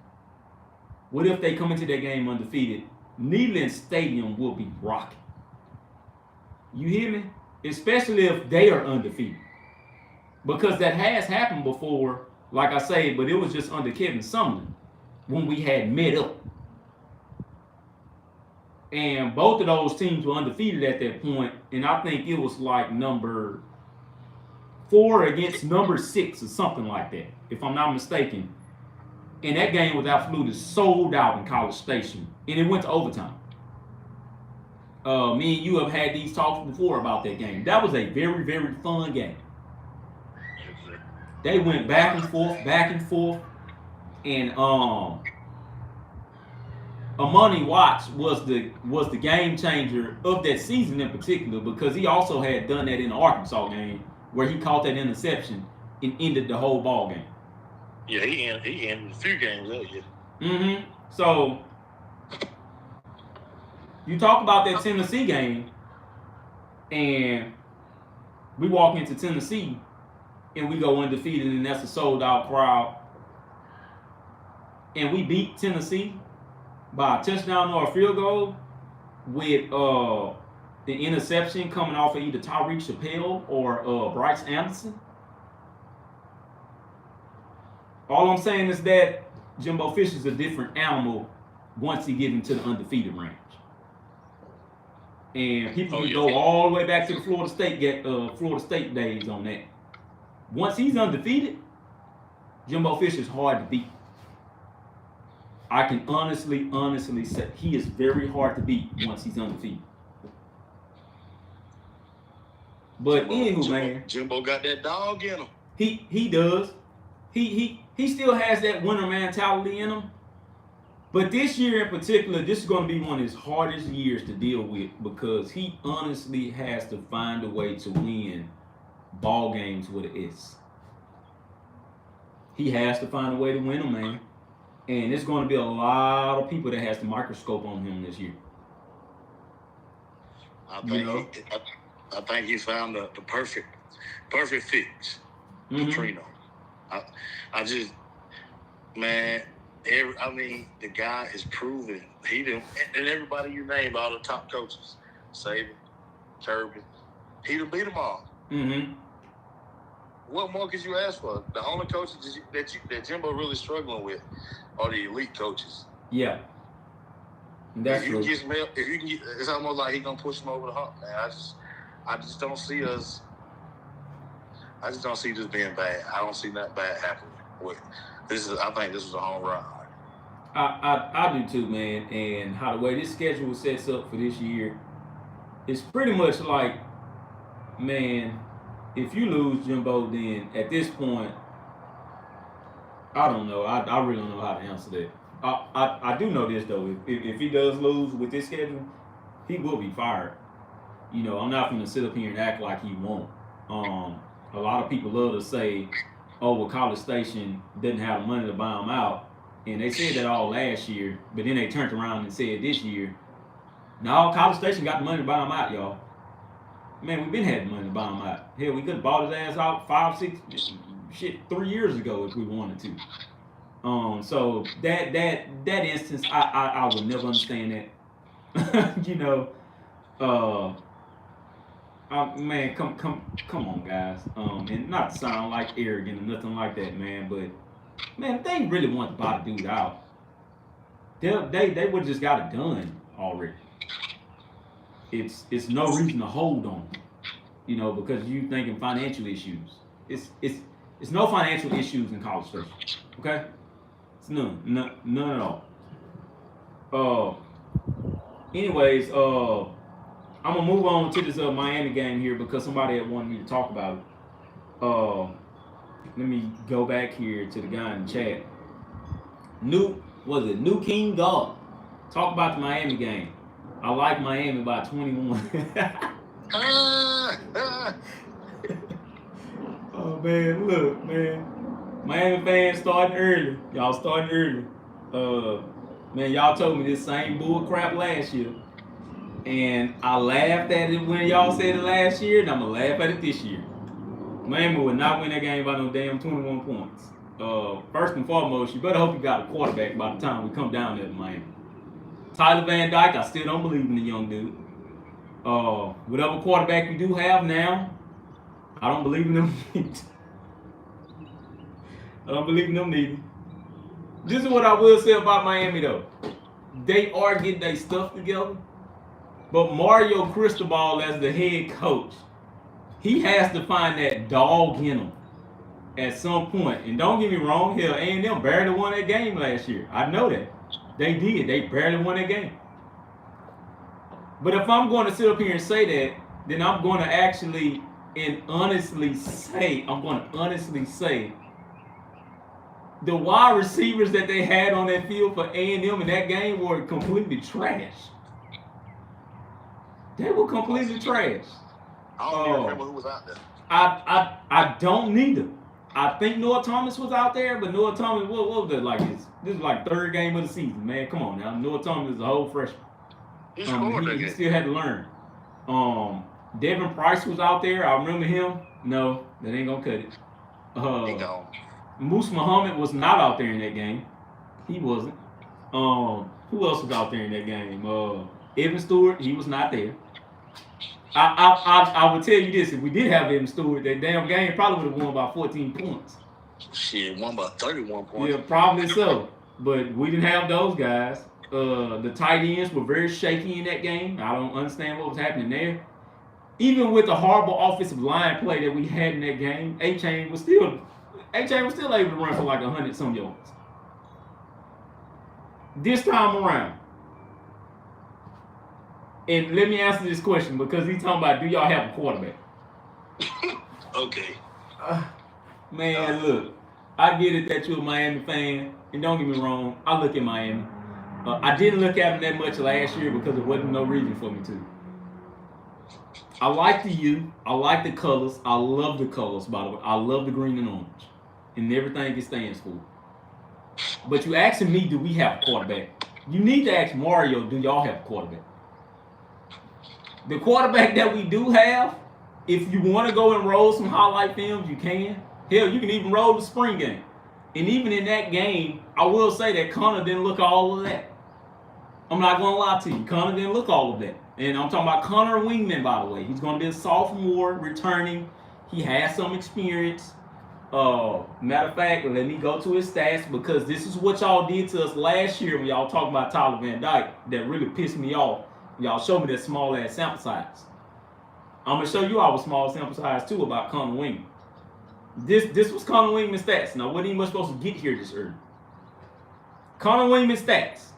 Speaker 1: What if they come into that game undefeated? Neyland Stadium will be rocking. You hear me? Especially if they are undefeated. Because that has happened before, like I say, but it was just under Kevin Sumlin when we had met up. And both of those teams were undefeated at that point, and I think it was like number 4 against number 6 or something like that, if I'm not mistaken. And that game was absolutely sold out in College Station, and it went to overtime. Me and you have had these talks before about that game. That was a very, very fun game. They went back and forth, and Amani Watts was the game changer of that season in particular because he also had done that in the Arkansas game where he caught that interception and ended the whole ball game.
Speaker 2: Yeah, he ended a few games that year.
Speaker 1: Mm-hmm. So you talk about that Tennessee game, and we walk into Tennessee and we go undefeated, and that's a sold out crowd, and we beat Tennessee by a touchdown or a field goal with the interception coming off of either Tyreek Chappelle or Bryce Anderson. All I'm saying is that Jimbo Fisher's a different animal once he gets into the undefeated range. And people can go all the way back to the Florida State days on that. Once he's undefeated, Jimbo Fisher's hard to beat. I can honestly say he is very hard to beat once he's undefeated. But anywho, man,
Speaker 2: Jimbo got that dog in him.
Speaker 1: He does. He still has that winner mentality in him. But this year in particular, this is going to be one of his hardest years to deal with because he honestly has to find a way to win ball games with an S. He has to find a way to win them, man. And there's going to be a lot of people that has the microscope on him this year.
Speaker 2: I think he found the perfect fix.
Speaker 1: Mm-hmm.
Speaker 2: Trino. I just, man, the guy is proven. He done, and everybody you named, all the top coaches, Saban, Kirby, he done beat them all.
Speaker 1: Mm-hmm.
Speaker 2: What more could you ask for? The only coaches that Jimbo really struggling with are the elite coaches.
Speaker 1: Yeah. That's
Speaker 2: if you
Speaker 1: true.
Speaker 2: Can get some help, if you can get, it's almost like he gonna push him over the hump, man. I just don't see us. I just don't see this being bad. I don't see nothing bad happening. I think this was a home run.
Speaker 1: I do too, man. And how the way this schedule sets up for this year, it's pretty much like, man, if you lose Jimbo, then at this point, I don't know. I really don't know how to answer that. I do know this though. If he does lose with this schedule, he will be fired. You know, I'm not going to sit up here and act like he won't. A lot of people love to say, oh, well, College Station didn't have the money to buy him out. And they said that all last year, but then they turned around and said this year, no, College Station got the money to buy him out, y'all. Man, we've been had the money to buy him out. Hell, we could have bought his ass out 3 years ago if we wanted to. So that instance, I would never understand that. You know, man, come on, guys. And not to sound like arrogant or nothing like that, man, but man, if they really want to buy the dude out, they would have just got it done already. It's no reason to hold on, you know, because you thinking financial issues. It's no financial issues in College Station, okay? It's none at all. Anyways, I'm gonna move on to this Miami game here because somebody had wanted me to talk about it. Let me go back here to the guy in the chat. New King God. Talk about the Miami game. I like Miami by 21. Oh man, look, man. Miami fans starting early. Y'all starting early. Man, y'all told me this same bull crap last year. And I laughed at it when y'all said it last year, and I'm gonna laugh at it this year. Miami would not win that game by no damn 21 points. First and foremost, you better hope you got a quarterback by the time we come down there to Miami. Tyler Van Dyke, I still don't believe in the young dude. Whatever quarterback we do have now, I don't believe in them. I don't believe in them neither. This is what I will say about Miami though. They are getting their stuff together, but Mario Cristobal as the head coach, he has to find that dog in him at some point. And don't get me wrong, hell, A&M barely won that game last year. I know that. They did. They barely won that game. But if I'm going to sit up here and say that, then I'm going to actually and honestly say, the wide receivers that they had on that field for A&M in that game were completely trash. They were completely trash.
Speaker 3: I don't even remember who was out there.
Speaker 1: I don't neither. I think Noah Thomas was out there, but Noah Thomas, what was that like? This is like third game of the season, man. Come on now. Noah Thomas is a whole freshman.
Speaker 3: He scored that
Speaker 1: he
Speaker 3: game.
Speaker 1: still had to learn. Devin Price was out there. I remember him. No, that ain't gonna cut it.
Speaker 3: He gone.
Speaker 1: Moose Muhammad was not out there in that game. He wasn't. Who else was out there in that game? Evan Stewart, he was not there. I would tell you this: if we did have Evan Stewart, that damn game probably would have won by 14 points.
Speaker 3: Shit, won by 31 points.
Speaker 1: Yeah, probably so. But we didn't have those guys. The tight ends were very shaky in that game. I don't understand what was happening there. Even with the horrible offensive line play that we had in that game, A-Chain was still able to run for like 100-some yards. This time around, and let me answer this question because he's talking about, do y'all have a quarterback?
Speaker 3: Okay.
Speaker 1: Man, look, I get it that you're a Miami fan, and don't get me wrong, I look at Miami. I didn't look at them that much last year because there wasn't no reason for me to. I like the U. I like the colors. I love the colors, by the way. I love the green and orange and everything it stands for. But you asking me, do we have a quarterback? You need to ask Mario, do y'all have a quarterback? The quarterback that we do have, if you want to go and roll some highlight films, you can. Hell, you can even roll the spring game. And even in that game, I will say that Connor didn't look all of that. I'm not going to lie to you. Connor didn't look all of that. And I'm talking about Connor Wingman, by the way. He's going to be a sophomore returning. He has some experience. Matter of fact, let me go to his stats because this is what y'all did to us last year when y'all talking about Tyler Van Dyke that really pissed me off. Y'all showed me that small ass sample size. I'm going to show you our small sample size too about Connor Wingman. This was Connor Wingman's stats. Now, what he was supposed to get here this early? Connor Wingman's stats.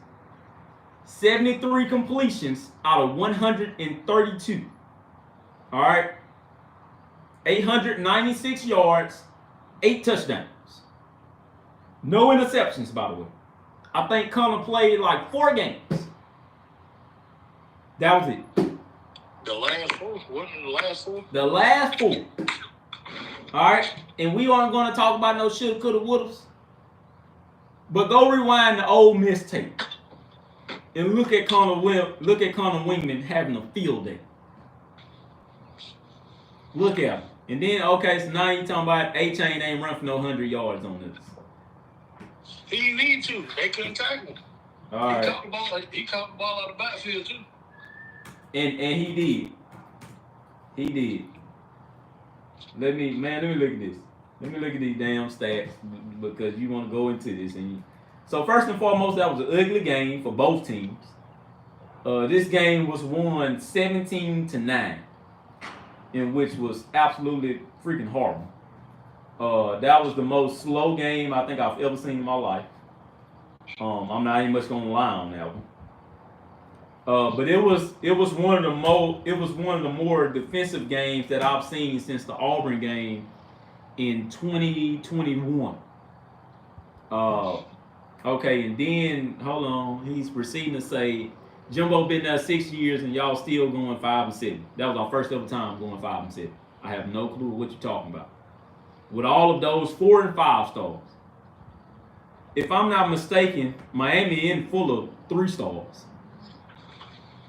Speaker 1: 73 completions out of 132. All right. 896 yards, 8 touchdowns. No interceptions, by the way. I think Connor played like 4 games. That was it.
Speaker 3: The last 4? Wasn't the last 4?
Speaker 1: The last 4. All right. And we aren't going to talk about no shoulda, coulda, wouldas. But go rewind the old Miss tape. And look at Connor Wingman having a field day. Look at him. And then, okay, so now you talking about A-Chain ain't run for no 100 yards on this.
Speaker 3: He didn't need to. They couldn't tackle him.
Speaker 1: All right.
Speaker 3: He caught the ball out of the backfield, too.
Speaker 1: And he did. He did. Let me look at this. Let me look at these damn stats because you want to go into this. So first and foremost, that was an ugly game for both teams. This game was won 17-9, in which was absolutely freaking horrible. That was the most slow game I think I've ever seen in my life. I'm not even much gonna lie on that one. But it was one of the more defensive games that I've seen since the Auburn game in 2021. Okay, and then hold on, he's proceeding to say, Jimbo been there 6 years and y'all still going 5-7. That was our first ever time going 5-7. I have no clue what you're talking about. With all of those 4 and 5 stars, if I'm not mistaken, Miami in full of 3 stars.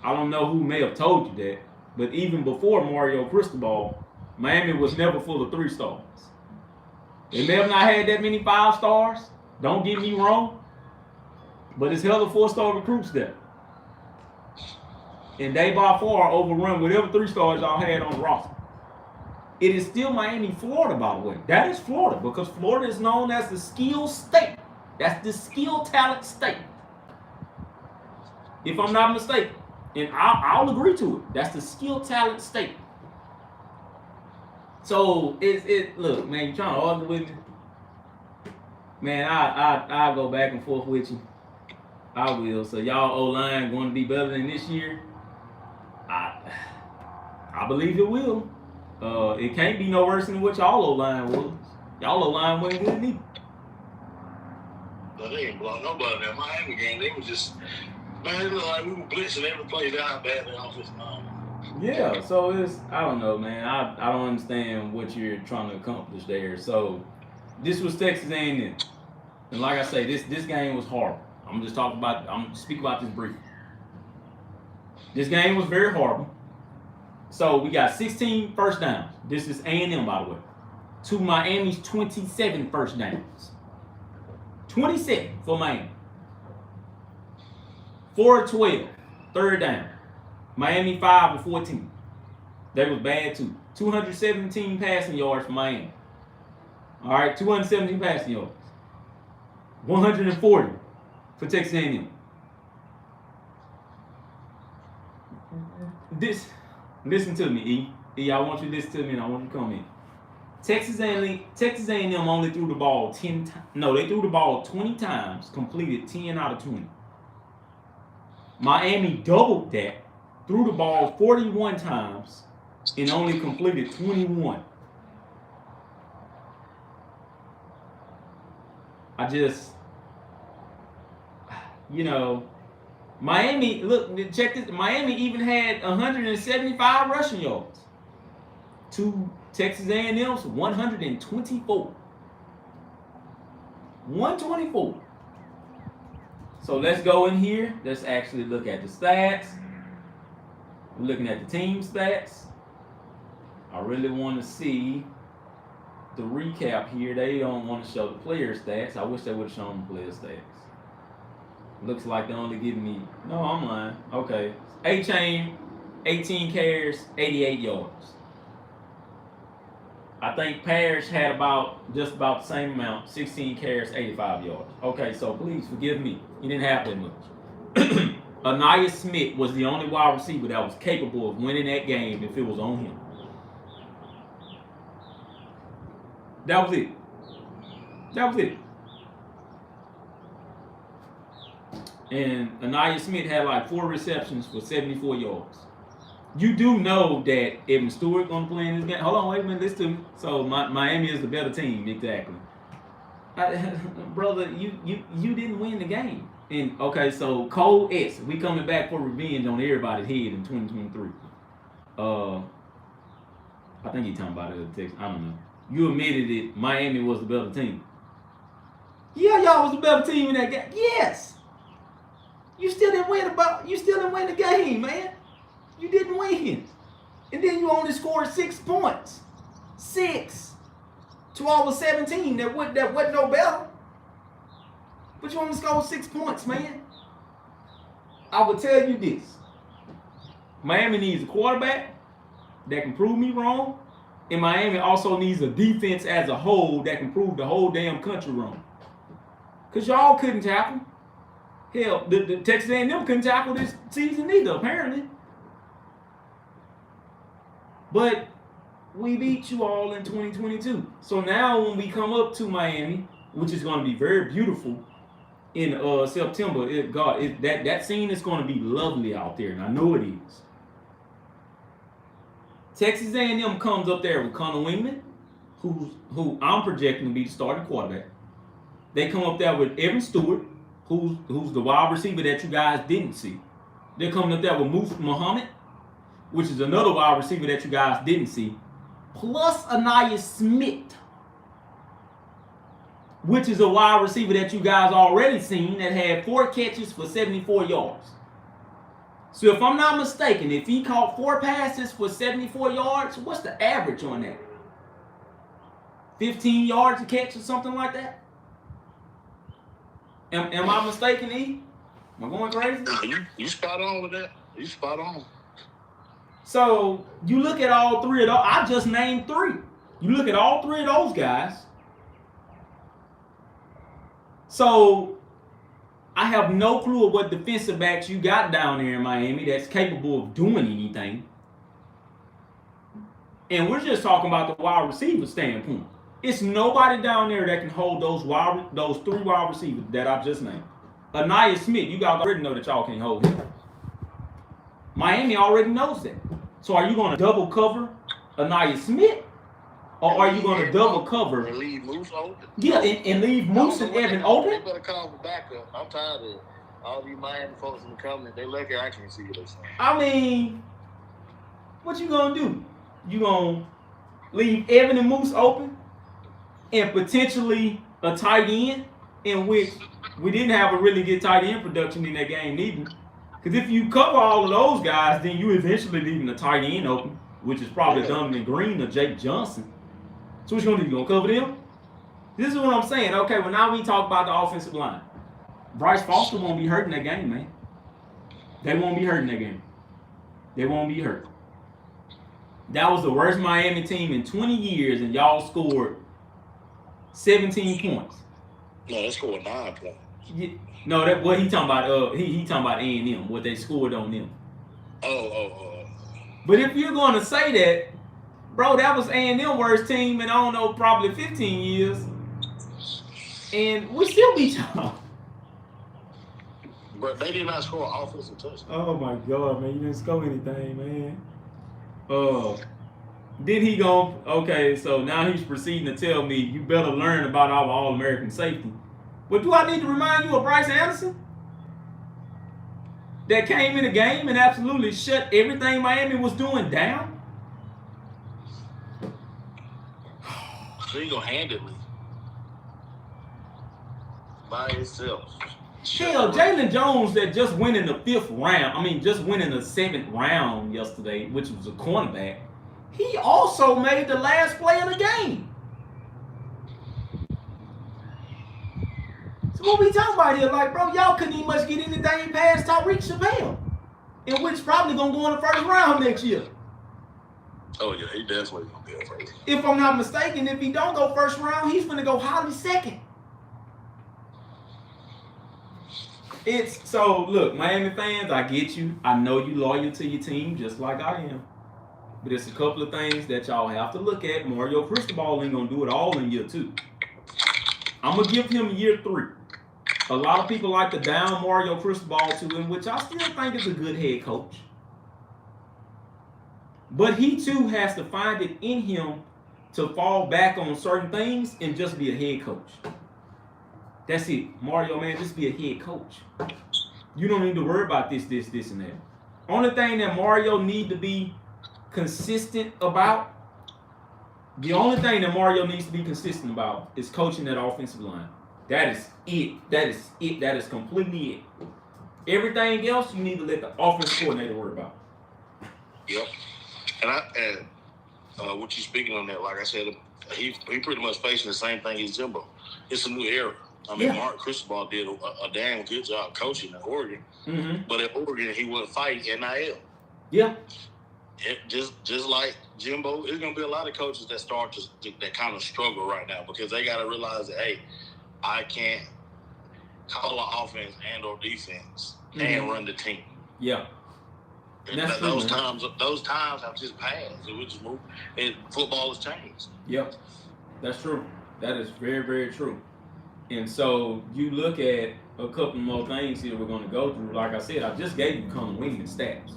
Speaker 1: I don't know who may have told you that, but even before Mario Cristobal, Miami was never full of 3 stars. They may have not had that many 5 stars. Don't get me wrong, but it's hella 4-star recruits there. And they by far overrun whatever 3 stars y'all had on the roster. It is still Miami, Florida, by the way. That is Florida because Florida is known as the skill state. That's the skill talent state. If I'm not mistaken. And I'll agree to it. That's the skill talent state. So look, man, you trying to argue with me? Man, I'll go back and forth with you. I will. So y'all O-line going to be better than this year? I believe it will. It can't be no worse than what y'all O-line was. Y'all O-line wasn't good either.
Speaker 3: But they ain't blowing nobody in that Miami game. They was just, man, it looked like we were blitzing every play down bad in the offensive line.
Speaker 1: Yeah, so I don't know, man. I don't understand what you're trying to accomplish there. So this was Texas A&M. And like I say, this game was horrible. I'm speaking about this briefly. This game was very horrible. So we got 16 first downs. This is A&M, by the way. To Miami's 27 first downs. 27 for Miami. 4 of 12, third down. Miami 5 of 14. They was bad too. 217 passing yards for Miami. All right, 217 passing yards. 140 for Texas A&M. Listen to me, E. I want you to listen to me and I want you to come in. Texas A&M only threw the ball 10 times. No, they threw the ball 20 times, completed 10 out of 20. Miami doubled that, threw the ball 41 times, and only completed 21. Miami, look, check this. Miami even had 175 rushing yards to Texas A&M's 124. 124. So let's go in here. Let's actually look at the stats. We're looking at the team stats. I really want to see the recap here. They don't want to show the player stats. I wish they would have shown the player stats. Looks like they're only giving me... No, I'm lying. Okay. A-Chain, 18 carries, 88 yards. I think Parrish had just about the same amount, 16 carries, 85 yards. Okay, so please forgive me. He didn't have that much. Anaya Smith was the only wide receiver that was capable of winning that game if it was on him. That was it. And Anaya Smith had like 4 receptions for 74 yards. You do know that Evan Stewart going to play in this game. Hold on, wait a minute, listen to me. So Miami is the better team, exactly. Brother, you didn't win the game. And okay, so Cole S. We coming back for revenge on everybody's head in 2023. I think he talking about it in text. I don't know. You admitted it. Miami was the better team. Yeah, y'all was the better team in that game. Yes. You still didn't win the game, man. You didn't win. And then you only scored 6 points. 6. 12 or 17. That wasn't no better. But you only scored 6 points, man. I will tell you this. Miami needs a quarterback that can prove me wrong. And Miami also needs a defense as a whole that can prove the whole damn country wrong. Because y'all couldn't tackle. Hell, the Texas A&M couldn't tackle this season either, apparently. But we beat you all in 2022. So now when we come up to Miami, which is going to be very beautiful in September, that scene is going to be lovely out there, and I know it is. Texas A&M comes up there with Connor Wingman, who I'm projecting to be the starting quarterback. They come up there with Evan Stewart, who's the wide receiver that you guys didn't see. They're coming up there with Musa Muhammad, which is another wide receiver that you guys didn't see, plus Anaya Smith, which is a wide receiver that you guys already seen that had 4 catches for 74 yards. So if I'm not mistaken, if he caught 4 passes for 74 yards, what's the average on that? 15 yards a catch or something like that? Am I mistaken, E? Am I going crazy?
Speaker 3: You spot on with that. You spot on.
Speaker 1: So you look at all 3 of those. I just named 3. You look at all 3 of those guys. So I have no clue of what defensive backs you got down there in Miami that's capable of doing anything. And we're just talking about the wide receiver standpoint. It's nobody down there that can hold those 3 wide receivers that I just named. Anaya Smith, you guys already know that y'all can't hold him. Miami already knows that. So are you going to double cover Anaya Smith? Or are you going to double cover?
Speaker 3: And leave Moose open?
Speaker 1: Yeah, and leave Moose and Evan open?
Speaker 3: They better call for backup. I'm tired of all these Miami folks in the comment. They lucky I can see what they're saying.
Speaker 1: I mean, what you going to do? You going to leave Evan and Moose open? And potentially a tight end, in which we didn't have a really good tight end production in that game either. Because if you cover all of those guys, then you eventually leaving the tight end open, which is probably Donovan Green or Jake Johnson. So what you gonna do? You gonna cover them? This is what I'm saying. Okay, well now we talk about the offensive line. Bryce Foster won't be hurt in that game, man. They won't be hurt in that game. They won't be hurt. That was the worst Miami team in 20 years, and y'all scored 17 points.
Speaker 3: No, they scored 9 points.
Speaker 1: Yeah, no, that what he talking about? He talking about A&M, what they scored on them.
Speaker 3: Oh.
Speaker 1: But if you're going to say that, bro, that was A&M worst team in I don't know probably 15 years, and we still beat y'all.
Speaker 3: But they did not score an offensive touchdown.
Speaker 1: Oh my God, man, you didn't score anything, man. Then he go, okay, so now he's proceeding to tell me you better learn about our All-American safety. But do I need to remind you of Bryce Anderson? That came in the game and absolutely shut everything Miami was doing down?
Speaker 3: Single-handedly. By himself.
Speaker 1: Hell, Jalen Jones that just went in the 5th round, just went in the 7th round yesterday, which was a cornerback. He also made the last play of the game. So what we talking about here? Like, bro, y'all couldn't even much get anything past Tyreek Chappelle, in which probably gonna go in the 1st round next year.
Speaker 3: Oh yeah, he definitely gonna be a first.
Speaker 1: If I'm not mistaken, if he don't go 1st round, he's gonna go highly 2nd. So look, Miami fans, I get you. I know you loyal to your team just like I am. But it's a couple of things that y'all have to look at. Mario Cristobal ain't gonna do it all in year 2. I'm gonna give him year 3. A lot of people like to down Mario Cristobal to him, which I still think is a good head coach. But he too has to find it in him to fall back on certain things and just be a head coach. That's it. Mario, man, just be a head coach. You don't need to worry about this, and that. Only thing that Mario need to be consistent about, the only thing that Mario needs to be consistent about is coaching that offensive line. That is it. That is it. That is completely it. Everything else you need to let the offensive coordinator worry about.
Speaker 3: Yep. And what you speaking on that, like I said, he pretty much facing the same thing as Jimbo. It's a new era. Mark Cristobal did a damn good job coaching at Oregon. Mm-hmm. But at Oregon, he wouldn't fight NIL.
Speaker 1: Yeah.
Speaker 3: Just like Jimbo, there's going to be a lot of coaches that start that kind of struggle right now because they got to realize that, hey, I can't call an offense and or defense and run the team.
Speaker 1: Yeah.
Speaker 3: Those times have just passed. We just moved, and football has changed.
Speaker 1: Yep, that's true. That is very, very true. And so you look at a couple more things here we're going to go through. Like I said, I just gave you Connor Wingman stats.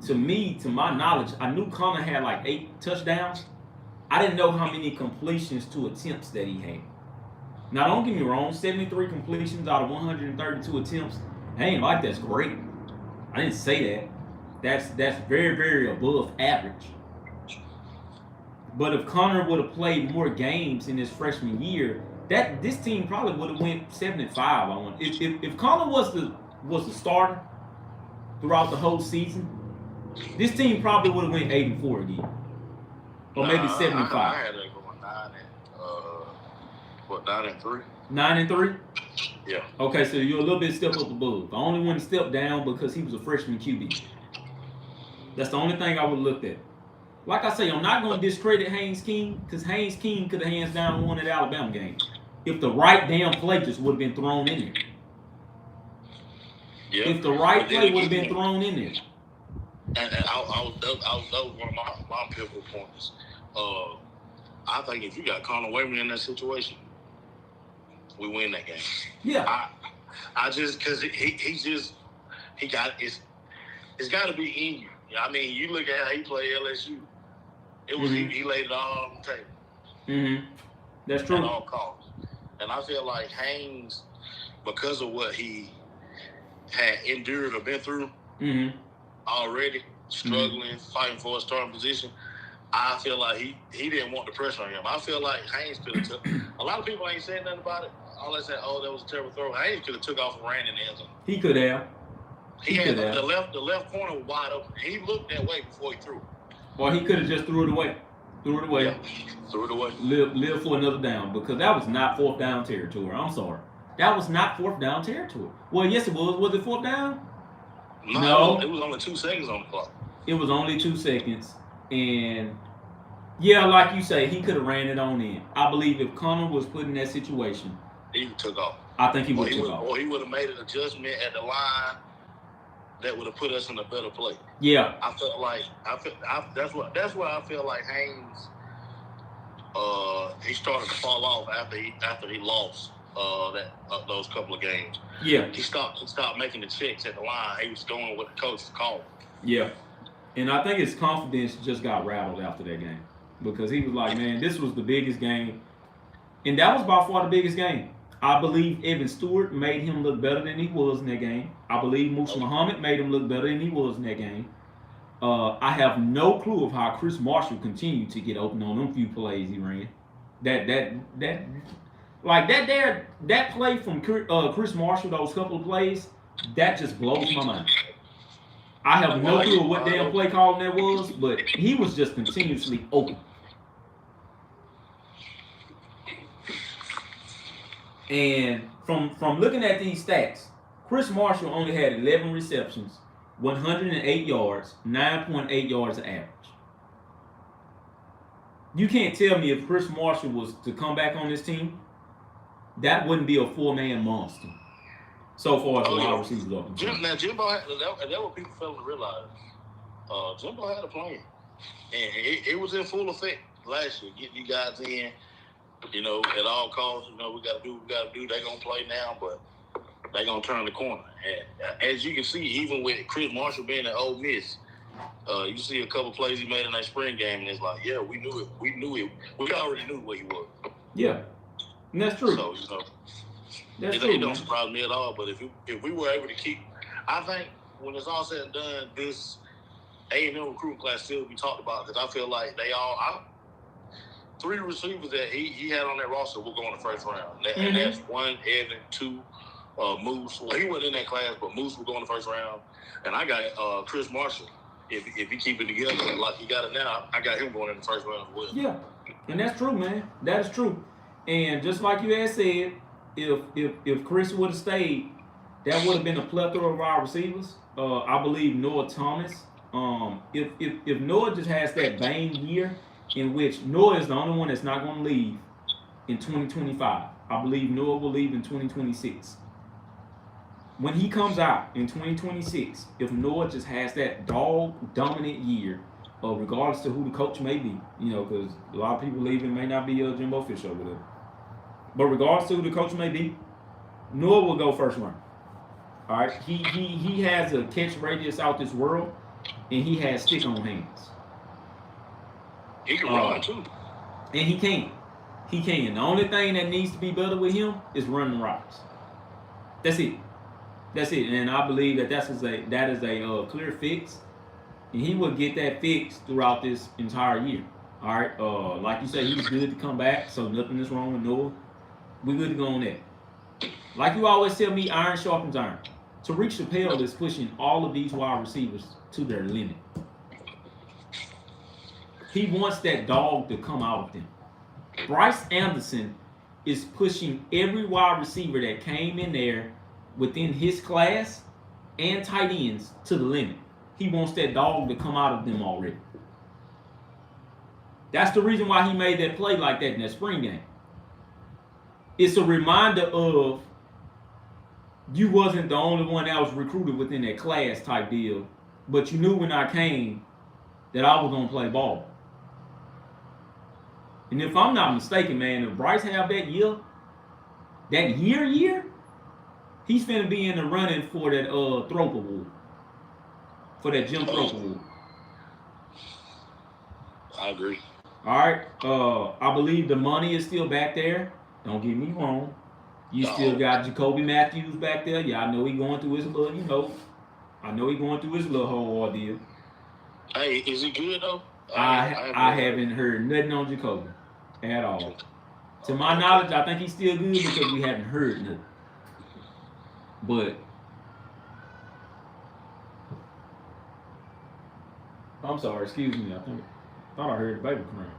Speaker 1: To me, to my knowledge, I knew Connor had like 8 touchdowns. I didn't know how many completions to attempts that he had. Now, don't get me wrong, 73 completions out of 132 attempts. I ain't like that's great. I didn't say that. That's very, very above average. But if Connor would have played more games in his freshman year, this team probably would have went 7-5. If Connor was the starter, throughout the whole season, this team probably would have went 8-4 again, or maybe 75.
Speaker 3: I had it going 9-3.
Speaker 1: 9-3.
Speaker 3: Yeah.
Speaker 1: Okay, so you're a little bit step up above. The only one stepped down because he was a freshman QB. That's the only thing I would have looked at. Like I say, I'm not going to discredit Haynes King because Haynes King could have hands down won that Alabama game if the right damn play just would have been thrown in there.
Speaker 3: Yeah.
Speaker 1: If the right play would have been thrown in there.
Speaker 3: And that was one of my pivotal points. I think if you got Connor Wayman in that situation, we win that game.
Speaker 1: Yeah.
Speaker 3: I just because it's got to be in you. I mean, you look at how he played LSU. It was he laid it all on the table.
Speaker 1: Mm-hmm. That's true.
Speaker 3: At all costs. And I feel like Haynes, because of what he had endured or been through already, struggling, fighting for a starting position, I feel like he didn't want the pressure on him. I feel like Haynes could have took. A lot of people ain't saying nothing about it. All they said, "Oh, that was a terrible throw." Haynes could have took off and ran in the end zone.
Speaker 1: He could have.
Speaker 3: He had the left corner was wide open. He looked that way before he threw.
Speaker 1: Or he could have just threw it away.
Speaker 3: Yeah, threw it away.
Speaker 1: Live for another down because that was not fourth down territory. I'm sorry. That was not fourth down territory. Well, yes, it was. Was it fourth down?
Speaker 3: No. It was only 2 seconds on the clock.
Speaker 1: It was only 2 seconds. And, yeah, like you say, he could have ran it on in. I believe if Connor was put in that situation,
Speaker 3: he took off.
Speaker 1: I think he would have took off.
Speaker 3: Or he would have made an adjustment at the line that would have put us in a better place.
Speaker 1: Yeah.
Speaker 3: I felt like that's why I feel like Haynes he started to fall off after he lost those couple of games.
Speaker 1: Yeah.
Speaker 3: He stopped making the checks at the line. He was going with the coach's call.
Speaker 1: Yeah. And I think his confidence just got rattled after that game because he was like, man, this was the biggest game. And that was by far the biggest game. I believe Evan Stewart made him look better than he was in that game. I believe Musa Muhammad made him look better than he was in that game. I have no clue of how Chris Marshall continued to get open on them few plays he ran. That play from Chris Marshall, those couple of plays, that just blows my mind. I have no clue what damn play calling that was, but he was just continuously open. And from looking at these stats, Chris Marshall only had 11 receptions, 108 yards, 9.8 yards of average. You can't tell me if Chris Marshall was to come back on this team, that wouldn't be a 4-man monster. So far as the wide receivers are concerned.
Speaker 3: Now, Jimbo had that what people failed to realize. Jimbo had a plan. And it was in full effect last year. Getting you guys in, at all costs. We got to do what we got to do. They're going to play now, but they're going to turn the corner. And as you can see, even with Chris Marshall being at Ole Miss, you see a couple plays he made in that spring game, and it's like, yeah, we knew it. We already knew what he was.
Speaker 1: Yeah, and that's true.
Speaker 3: So, it don't surprise me at all. But if we were able to keep, I think when it's all said and done, this A&M recruiting class still be talked about because I feel like three receivers that he had on that roster will go in the first round. And that's 1, Evan, 2, Moose. Well, he wasn't in that class, but Moose will go in the first round. And I got Chris Marshall. If he keep it together like he got it now, I got him going in the first round as well.
Speaker 1: Yeah, and that's true, man. That is true. And just like you had said, if Chris would have stayed, that would have been a plethora of our receivers. I believe Noah Thomas. If Noah just has that Bane year in which Noah is the only one that's not going to leave in 2025. I believe Noah will leave in 2026. When he comes out in 2026, if Noah just has that dog-dominant year, regardless to who the coach may be, because a lot of people leaving may not be Jimbo Fisher or whatever. But regardless to who the coach may be, Noah will go first round. All right, he has a catch radius out this world, and he has stick on hands.
Speaker 3: He can run too,
Speaker 1: and he can. He can. The only thing that needs to be better with him is running routes. That's it. And I believe that is a clear fix, and he will get that fix throughout this entire year. All right. Like you said, he's good to come back, so nothing is wrong with Noah. We're good to go on that. Like you always tell me, iron sharpens iron. Tariq Chappelle is pushing all of these wide receivers to their limit. He wants that dog to come out of them. Bryce Anderson is pushing every wide receiver that came in there within his class and tight ends to the limit. He wants that dog to come out of them already. That's the reason why he made that play like that in that spring game. It's a reminder of you wasn't the only one that was recruited within that class type deal, but you knew when I came that I was going to play ball. And if I'm not mistaken, man, if Bryce have that year, he's finna be in the running for that Thrope Award. For that Jim Thrope Award.
Speaker 3: I agree.
Speaker 1: All right. I believe the money is still back there. Don't get me wrong. You still got Jacoby Matthews back there. Yeah, I know he going through his little, I know he going through his little whole ordeal.
Speaker 3: Hey, is he good though?
Speaker 1: I haven't heard nothing on Jacoby at all. To my knowledge, I think he's still good because we haven't heard nothing. But I'm sorry, excuse me. I thought I heard the baby crying.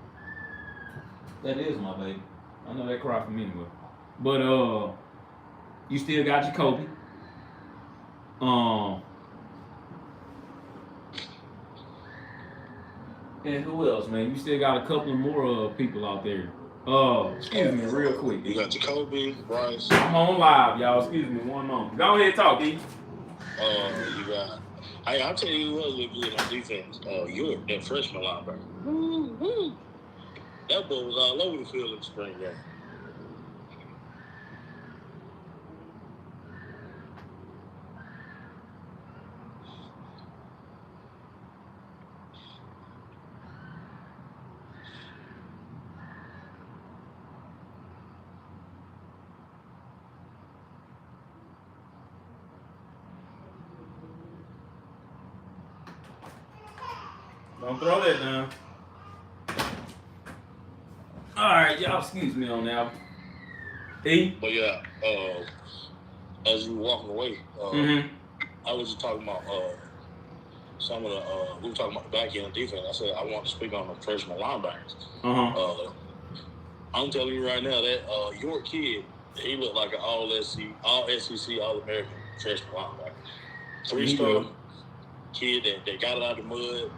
Speaker 1: That is my baby. I know that cry from anywhere. But you still got Jacoby. And who else, man? You still got a couple of more people out there. Excuse me, real quick.
Speaker 3: You got Jacoby, Bryce.
Speaker 1: I'm on live, y'all. Excuse me, one moment. Go ahead, talk, E.
Speaker 3: You got. Hey, I'll tell you who else look good on defense. York, that freshman linebacker. Woo-hoo. That boy was all over the field in the spring game.
Speaker 1: Don't throw that down. All right, y'all. Excuse me on that. E.
Speaker 3: But yeah, as you walking away, I was just talking about some of the. We were talking about the back end of defense. I said I want to speak on the freshman linebackers. I'm telling you right now that York kid, he looked like an all SEC, All American freshman linebacker. 3-star kid that got it out of the mud.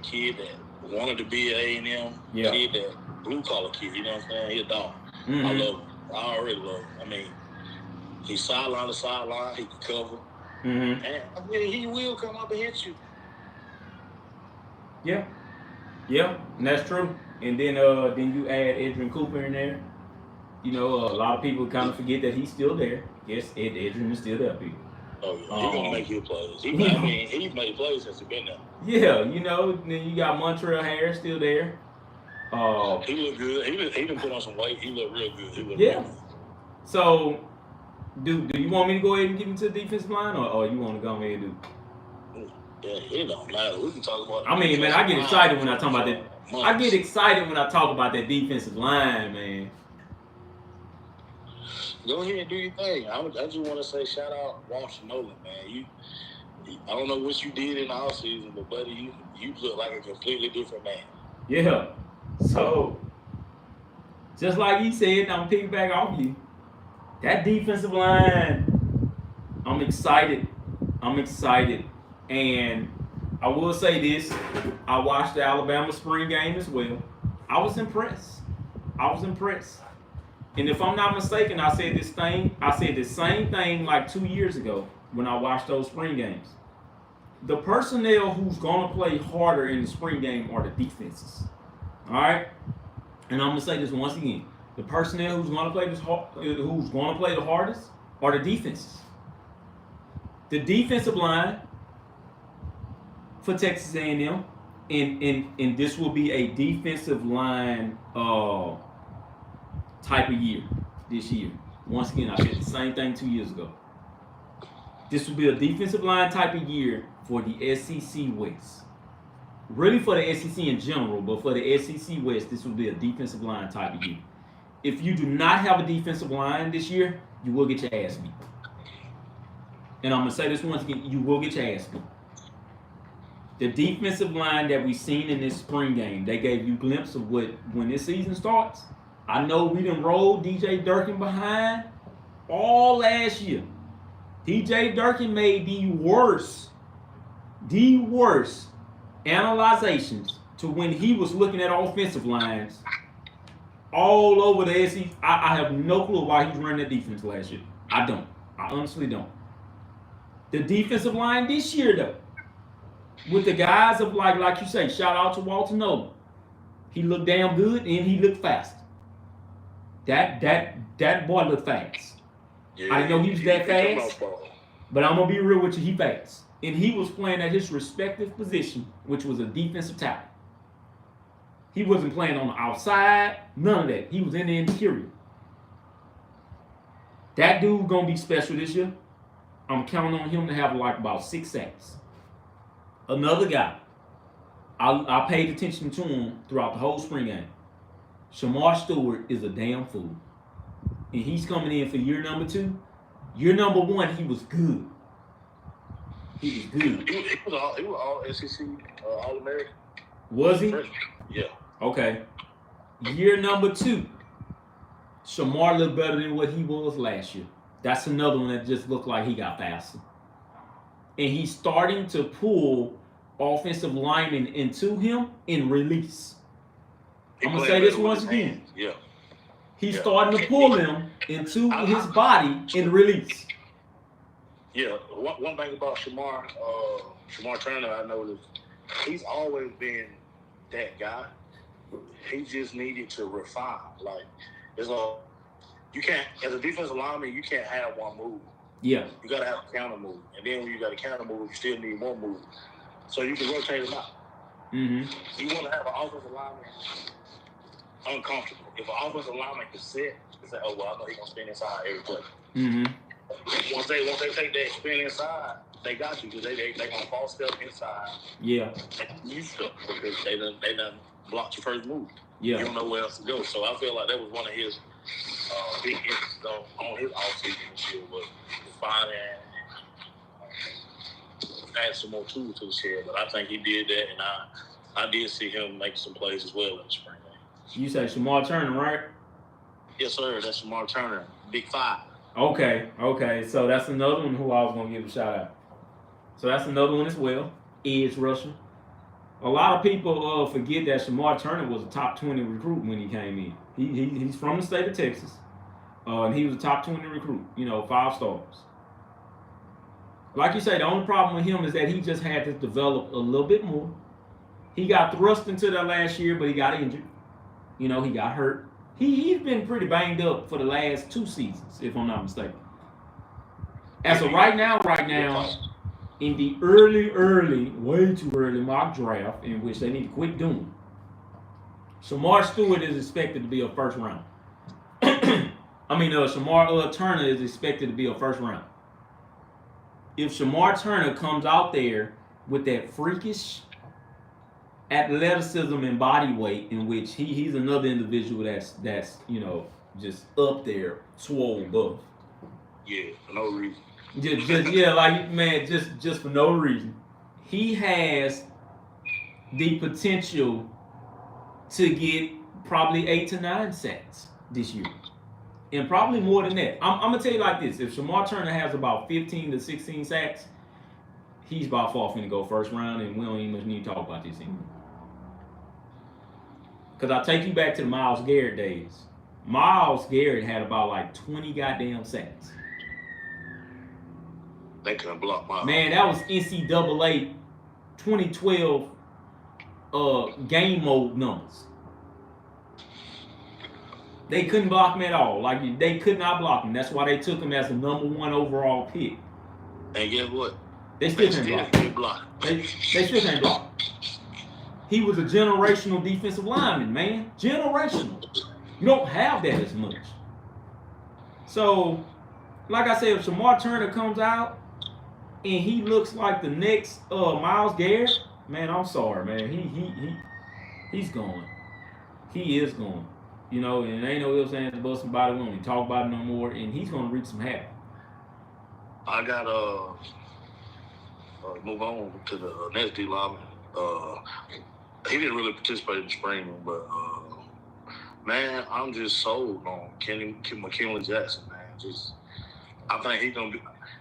Speaker 3: Kid that wanted to be at A&M, kid that blue collar kid, you know what I'm saying? He a dog. I love him. I already love him. I mean, he's sideline to sideline, he can cover. And I mean, he will come up and hit you.
Speaker 1: Yeah, and that's true. And then you add Adrian Cooper in there. You know, a lot of people kind of forget that he's still there. Yes, Adrian is still there, people.
Speaker 3: Oh, yeah. He's going to make his plays. He's made plays since he's been there.
Speaker 1: Yeah, you know, then you got Montreal Harris still there.
Speaker 3: He looked good. He done put on some weight. He looked real good. Real good.
Speaker 1: So, do you want me to go ahead and get into the defensive line, or you want to go ahead and do?
Speaker 3: Yeah, it don't matter. We can talk about.
Speaker 1: I mean, man, I get excited when I talk about that. I get excited when I talk about that defensive line, man.
Speaker 3: Go ahead and do your thing. I just want to say shout out Walsh Nolan, man. I don't know what you did in the offseason, but buddy, you look like a completely different man.
Speaker 1: Yeah. So, just like he said, I'm piggyback off you. That defensive line, I'm excited. And I will say this. I watched the Alabama spring game as well. I was impressed. And if I'm not mistaken, I said the same thing like 2 years ago when I watched those spring games. The personnel who's going to play harder in the spring game are the defenses. All right? And I'm going to say this once again. The personnel who's going to play the hardest are the defenses. The defensive line for Texas A&M, and this will be a defensive line type of year this year. Once again, I said the same thing 2 years ago. This will be a defensive line type of year for the SEC West. Really for the SEC in general, but for the SEC West, this will be a defensive line type of year. If you do not have a defensive line this year, you will get your ass beat. and I'm gonna say this once again, you will get your ass beat. The defensive line that we seen in this spring game, they gave you a glimpse of what when this season starts. I know we done rolled DJ Durkin behind all last year. DJ Durkin made the worst analyzations to when he was looking at offensive lines all over the SEC. I have no clue why he's running that defense last year. I don't. I honestly don't. The defensive line this year, though, with the guys of like you say, shout out to Walter Nolan. He looked damn good and he looked fast. That boy looked fast.
Speaker 3: Yeah,
Speaker 1: I didn't know he was that fast, but I'm gonna be real with you, he fast. And he was playing at his respective position, which was a defensive tackle. He wasn't playing on the outside, none of that. He was in the interior. That dude gonna be special this year. I'm counting on him to have like about 6 sacks. Another guy, I paid attention to him throughout the whole spring game. Shamar Stewart is a damn fool. And he's coming in for year number 2. Year number 1, he was good. He was good.
Speaker 3: He was all SEC, All American.
Speaker 1: Was he?
Speaker 3: Yeah.
Speaker 1: Okay. Year number 2, Shamar looked better than what he was last year. That's another one that just looked like he got faster. And he's starting to pull offensive linemen into him in release. I'm going to say this once again.
Speaker 3: Yeah.
Speaker 1: He's starting to pull him into his body in release.
Speaker 3: Yeah. One thing about Shamar Turner, I noticed, he's always been that guy. He just needed to refine. Like, it's all, you can't, as a defensive lineman, you can't have one move.
Speaker 1: Yeah.
Speaker 3: You got to have a counter move. And then when you got a counter move, you still need more moves. So you can rotate them out.
Speaker 1: Mm-hmm.
Speaker 3: You want to have an offensive lineman uncomfortable. If an offensive lineman can sit and say, oh, well, I know he's going to spin inside every play.
Speaker 1: Mm-hmm.
Speaker 3: Once they take that spin inside, they got you because they going to false step inside.
Speaker 1: Yeah.
Speaker 3: You stuck because they done blocked your first move.
Speaker 1: Yeah.
Speaker 3: You don't know where else to go. So I feel like that was one of his big emphasis on his offseason this year was refining and add some more tools to the shed. But I think he did that, and I did see him make some plays as well in the spring game.
Speaker 1: You say Shamar Turner, right?
Speaker 3: Yes, sir. That's Shamar Turner, Big 5.
Speaker 1: Okay. So that's another one who I was going to give a shout out. So that's another one as well. Edge rusher. A lot of people forget that Shamar Turner was a top 20 recruit when he came in. He's from the state of Texas. And he was a top 20 recruit, 5 stars. Like you say, the only problem with him is that he just had to develop a little bit more. He got thrust into that last year, but he got injured. He got hurt. He's been pretty banged up for the last 2 seasons, if I'm not mistaken. As of right now, in the early, way too early mock draft, in which they need to quit doing, Shamar Stewart is expected to be a first round. Shamar Turner is expected to be a first round. If Shamar Turner comes out there with that freakish athleticism and body weight, in which he's another individual that's just up there, swole buff.
Speaker 3: Yeah, for no reason.
Speaker 1: Just for no reason. He has the potential to get probably 8 to 9 sacks this year. And probably more than that. I'm going to tell you like this. If Shamar Turner has about 15 to 16 sacks, he's by far finna go first round, and we don't even need to talk about this anymore. Because I'll take you back to the Myles Garrett days. Myles Garrett had about like 20 goddamn sacks.
Speaker 3: They couldn't block Myles.
Speaker 1: Man, that was NCAA 2012 game mode numbers. They couldn't block him at all. Like, they could not block him. That's why they took him as the number 1 overall pick.
Speaker 3: And guess what?
Speaker 1: They still can't block. They still can't block. He was a generational defensive lineman, man. Generational. You don't have that as much. So, like I said, if Shamar Turner comes out and he looks like the next Myles Garrett, man, I'm sorry, man. He's going. He is going. And ain't no ifs, ands, buts, about it. We don't even talk about it no more. And he's going to reach some havoc.
Speaker 3: I got move on to the next D lineman. He didn't really participate in the spring, but man, I'm just sold on McKinley Jackson, man. I think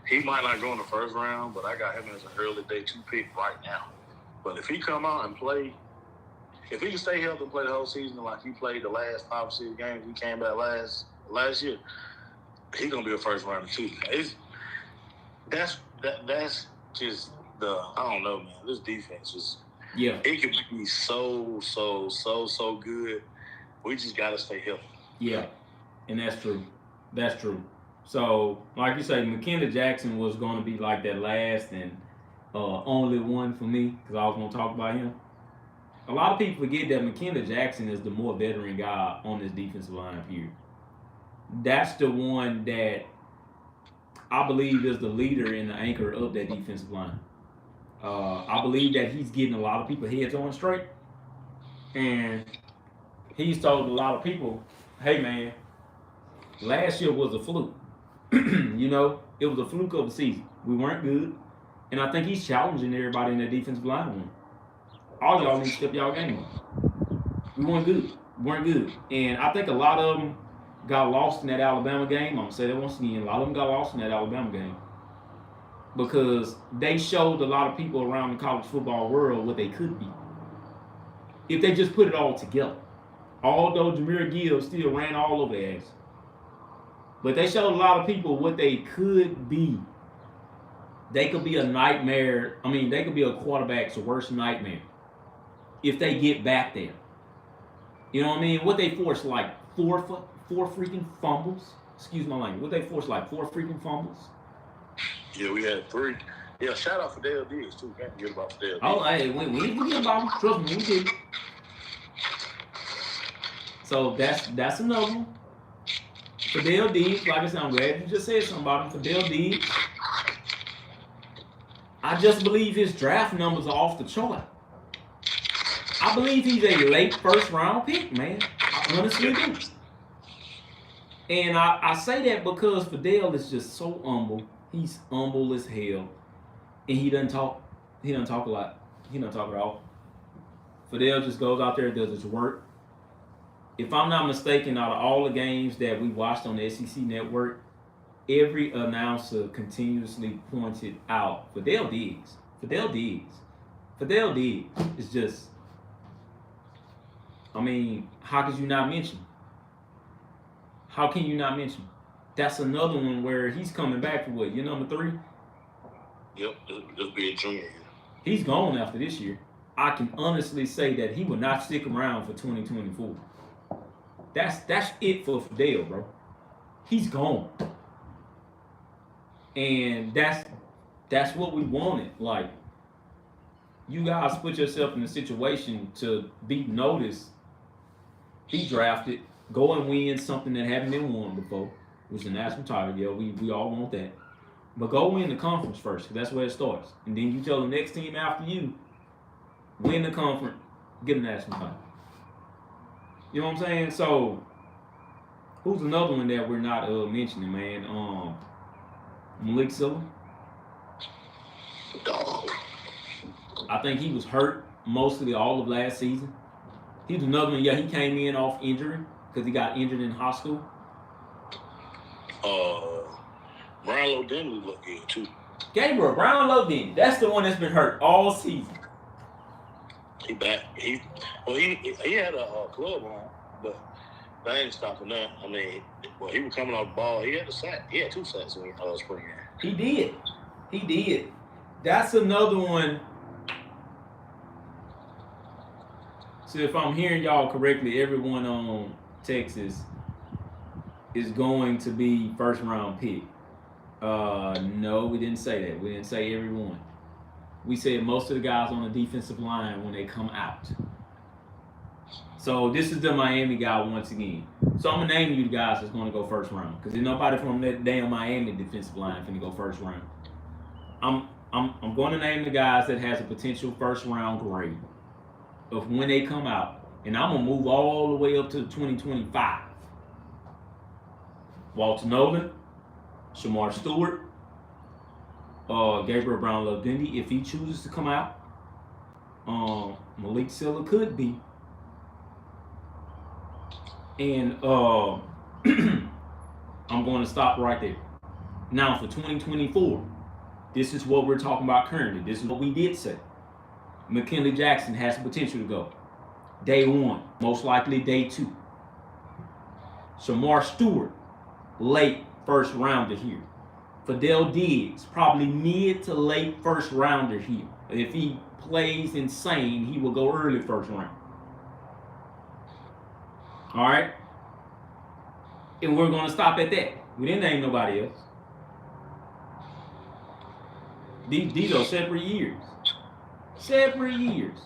Speaker 3: he might not go in the first round, but I got him as an early day 2 pick right now. But if he come out and play, if he can stay healthy and play the whole season like he played the last 5 or 6 games, he came back last year, he's gonna be a first rounder too. That's just I don't know, man. This defense is it could be so good. We just gotta stay healthy.
Speaker 1: Yeah, and that's true. That's true. So, like you say, McKenna Jackson was going to be like that last and only one for me because I was going to talk about him. A lot of people forget that McKenna Jackson is the more veteran guy on this defensive line period. That's the one that I believe is the leader and the anchor of that defensive line. I believe that he's getting a lot of people heads on straight. And he's told a lot of people, hey, man, last year was a fluke. You know, it was a fluke of the season. We weren't good. And I think he's challenging everybody in the defensive line room. All y'all need to step y'all game up. We weren't good. We weren't good. And I think a lot of them got lost in that Alabama game. I'm going to say that once again. A lot of them got lost in that Alabama game. Because they showed a lot of people around the college football world what they could be. If they just put it all together. Although Jahmyr Gibbs still ran all over their ass. But they showed a lot of people what they could be. They could be a nightmare. I mean, they could be a quarterback's worst nightmare if they get back there. You know what I mean? What they forced like four freaking fumbles. Excuse my language. What they forced like 4 freaking fumbles.
Speaker 3: Yeah, we had 3. Yeah, shout out Fidel Diggs too. Can't forget about Fidel Diggs.
Speaker 1: Oh, hey, we didn't forget about him. Trust me, we did. So that's another one. Fidel Diggs, like I said, I'm glad you just said something about him. Fidel Diggs. I just believe his draft numbers are off the chart. I believe he's a late first round pick, man. I honestly do. And I say that because Fidel is just so humble. He's humble as hell. And he doesn't talk. He doesn't talk a lot. He doesn't talk at all. Fidel just goes out there and does his work. If I'm not mistaken, out of all the games that we watched on the SEC network, every announcer continuously pointed out Fidel Diggs. Fidel Diggs. Fidel Diggs is just, I mean, how could you not mention? How can you not mention? That's another one where he's coming back for what? Year number 3?
Speaker 3: Yep, just be a junior year.
Speaker 1: He's gone after this year. I can honestly say that he will not stick around for 2024. That's it for Fidel, bro. He's gone. And that's what we wanted. Like, you guys put yourself in a situation to be noticed, be drafted, go and win something that haven't been won before, which is a national title. Yeah, we all want that. But go win the conference first, because that's where it starts. And then you tell the next team after you, win the conference, get a national title. You know what I'm saying? So, who's another one that we're not mentioning, man? Malik Silver.
Speaker 3: Dog.
Speaker 1: I think he was hurt mostly all of last season. He's another one. Yeah, he came in off injury because he got injured in high school.
Speaker 3: Brian Lodenley looked good too.
Speaker 1: Gabriel Brown Lodenley. That's the one that's been hurt all season.
Speaker 3: He back. He had a club on, but that ain't stopping that. I mean, he was coming off the ball. He had a sack. He had 2 sacks in spring game.
Speaker 1: He did. That's another one. So if I'm hearing y'all correctly, everyone on Texas is going to be first round pick. No, we didn't say that. We didn't say everyone. We said most of the guys on the defensive line when they come out. So this is the Miami guy once again. So I'm gonna name you the guys that's gonna go first round because there's nobody from that damn Miami defensive line finna go first round. I'm going to name the guys that has a potential first round grade of when they come out, and I'm gonna move all the way up to 2025. Walter Nolan, Shamar Stewart, Gabriel Brown-Love-Dendy, if he chooses to come out. Malik Silla could be. And I'm going to stop right there. Now for 2024, this is what we're talking about currently. This is what we did say. McKinley Jackson has the potential to go. Day 1, most likely day 2. Shamar Stewart, late first rounder here. Fidel Diggs, probably mid to late first rounder here. If he plays insane, he will go early first round. All right? And we're going to stop at that. We didn't name nobody else. These are separate years. Separate years.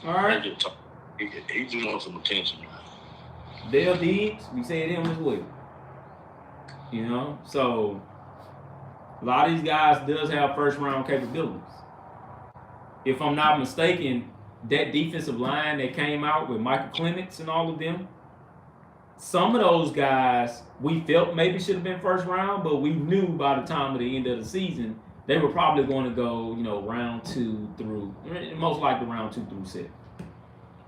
Speaker 1: All right?
Speaker 3: He just wants some attention, man.
Speaker 1: Dale Diggs, we said him as well. You know? So, a lot of these guys does have first round capabilities. If I'm not mistaken, that defensive line that came out with Michael Clements and all of them, some of those guys we felt maybe should have been first round, but we knew by the time of the end of the season they were probably going to go, round 2 through, most likely round 2 through 7.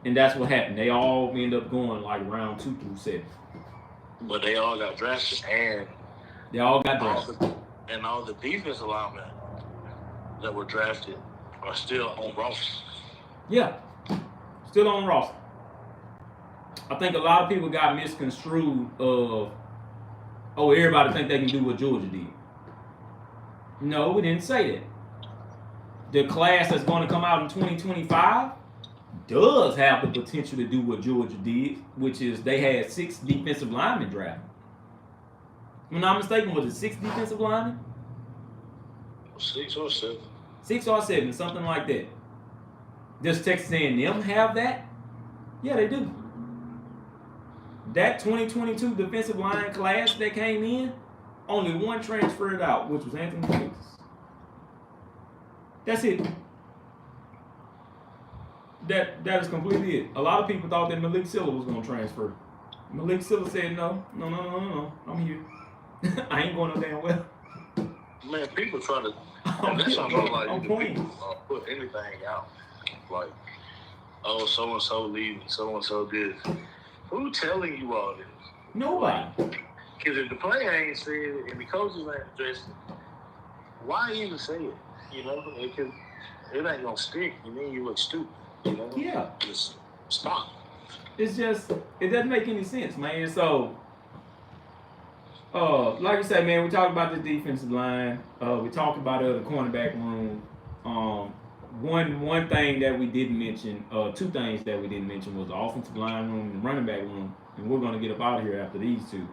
Speaker 1: And that's what happened. They all end up going like round 2 through 7.
Speaker 3: But they all got drafted, and
Speaker 1: they all got drafted.
Speaker 3: And all the defensive linemen that were drafted are still on roster.
Speaker 1: Yeah, still on roster. I think a lot of people got misconstrued of, everybody think they can do what Georgia did. No, we didn't say that. The class that's going to come out in 2025 does have the potential to do what Georgia did, which is they had 6 defensive linemen drafted. If I'm not mistaken, was it 6 defensive linemen?
Speaker 3: 6 or 7.
Speaker 1: 6 or 7, something like that. Does Texas A&M have that? Yeah, they do. That 2022 defensive line class that came in, only one transferred out, which was Anthony Davis. That's it. That is completely it. A lot of people thought that Malik Silla was going to transfer. Malik Silla said, no, I'm here. I ain't going no damn well.
Speaker 3: Man, people try to. That's something like people put anything out. Like, so and so leaving, so and so this. Who telling you all this?
Speaker 1: Nobody.
Speaker 3: Because if the player ain't said it and the coaches ain't addressed it, why even say it? Because it ain't gonna stick. And then you look stupid.
Speaker 1: Yeah.
Speaker 3: Just stop.
Speaker 1: It's just, it doesn't make any sense, man. So, like you say, man, we talked about the defensive line. We talked about the cornerback room. One thing that we didn't mention, 2 things that we didn't mention was the offensive line room and the running back room. And we're going to get up out of here after these 2.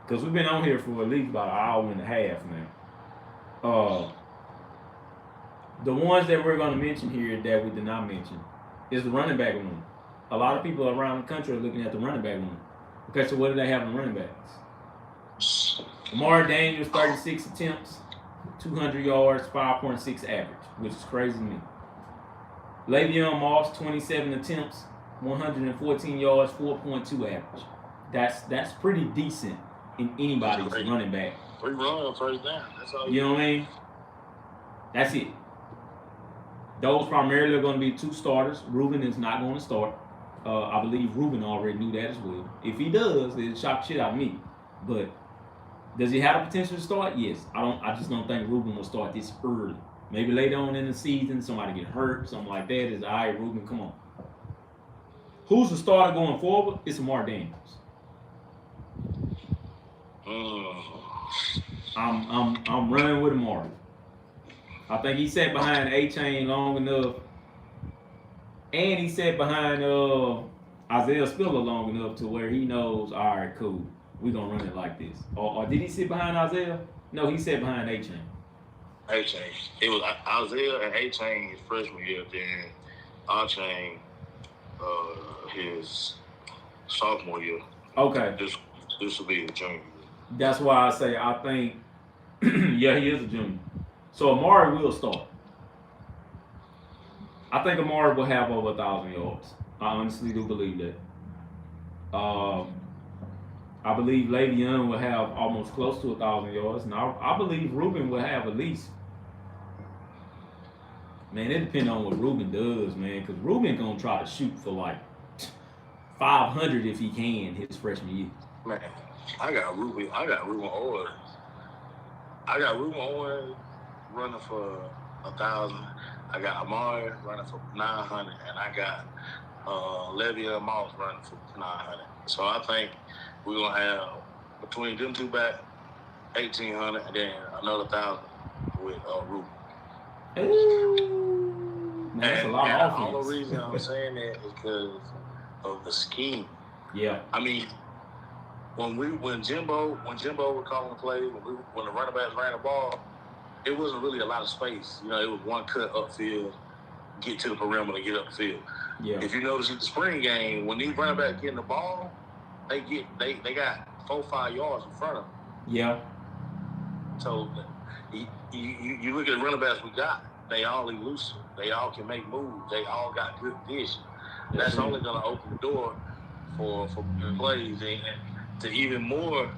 Speaker 1: Because we've been on here for at least about an hour and a half now. The ones that we're going to mention here that we did not mention is the running back room. A lot of people around the country are looking at the running back room. Okay, so what do they have in running backs? Amari Daniels, 36 attempts, 200 yards, 5.6 average, which is crazy to me. Le'Veon Moss, 27 attempts, 114 yards, 4.2 average. That's pretty decent in anybody's running back.
Speaker 3: 3 runs, first down. That's all
Speaker 1: you know what I mean? That's it. Those primarily are going to be 2 starters. Ruben is not going to start. I believe Ruben already knew that as well. If he does, it'll shock the shit out of me. But does he have the potential to start? Yes. I just don't think Ruben will start this early. Maybe later on in the season, somebody get hurt, something like that. It's all right, Ruben, come on. Who's the starter going forward? It's Amari Daniels. I'm running with Amari. I think he sat behind A-Chain long enough, and he sat behind Isaiah Spiller long enough to where he knows, all right, cool, we're going to run it like this. Or did he sit behind Isaiah? No, he sat behind A-Chain.
Speaker 3: A-Chain. It was Isaiah and A-Chain his freshman year, then A-Chain his sophomore year.
Speaker 1: Okay.
Speaker 3: This will be a junior.
Speaker 1: That's why I say I think, yeah, he is a junior. So Amari will start. I think Amari will have over 1,000 yards. I honestly do believe that. I believe Le'Veon will have almost close to 1,000 yards, and I believe Ruben will have at least. Man, it depends on what Ruben does, man, because Ruben gonna try to shoot for like 500 if he can his freshman year.
Speaker 3: Man, I got Ruben. Owens. I got Ruben Owens running for 1,000. I got Amari running for 900, and I got Le'Veon Moss running for 900. So I think we're gonna have between them two back 1,800, and then another 1,000 with Ruben.
Speaker 1: Ooh, man, that's a lot of offense.
Speaker 3: The only reason I'm saying that is because of the scheme.
Speaker 1: Yeah.
Speaker 3: I mean, when Jimbo was calling the play, when the running backs ran the ball, it wasn't really a lot of space. You know, it was one cut upfield, get to the perimeter, get upfield.
Speaker 1: Yeah.
Speaker 3: If you notice in the spring game, when these running backs getting the ball, they got 4-5 yards in front of them.
Speaker 1: Yeah.
Speaker 3: So you look at the running backs we got, they all elusive. They all can make moves. They all got good vision. That's only going to open the door for plays and to even more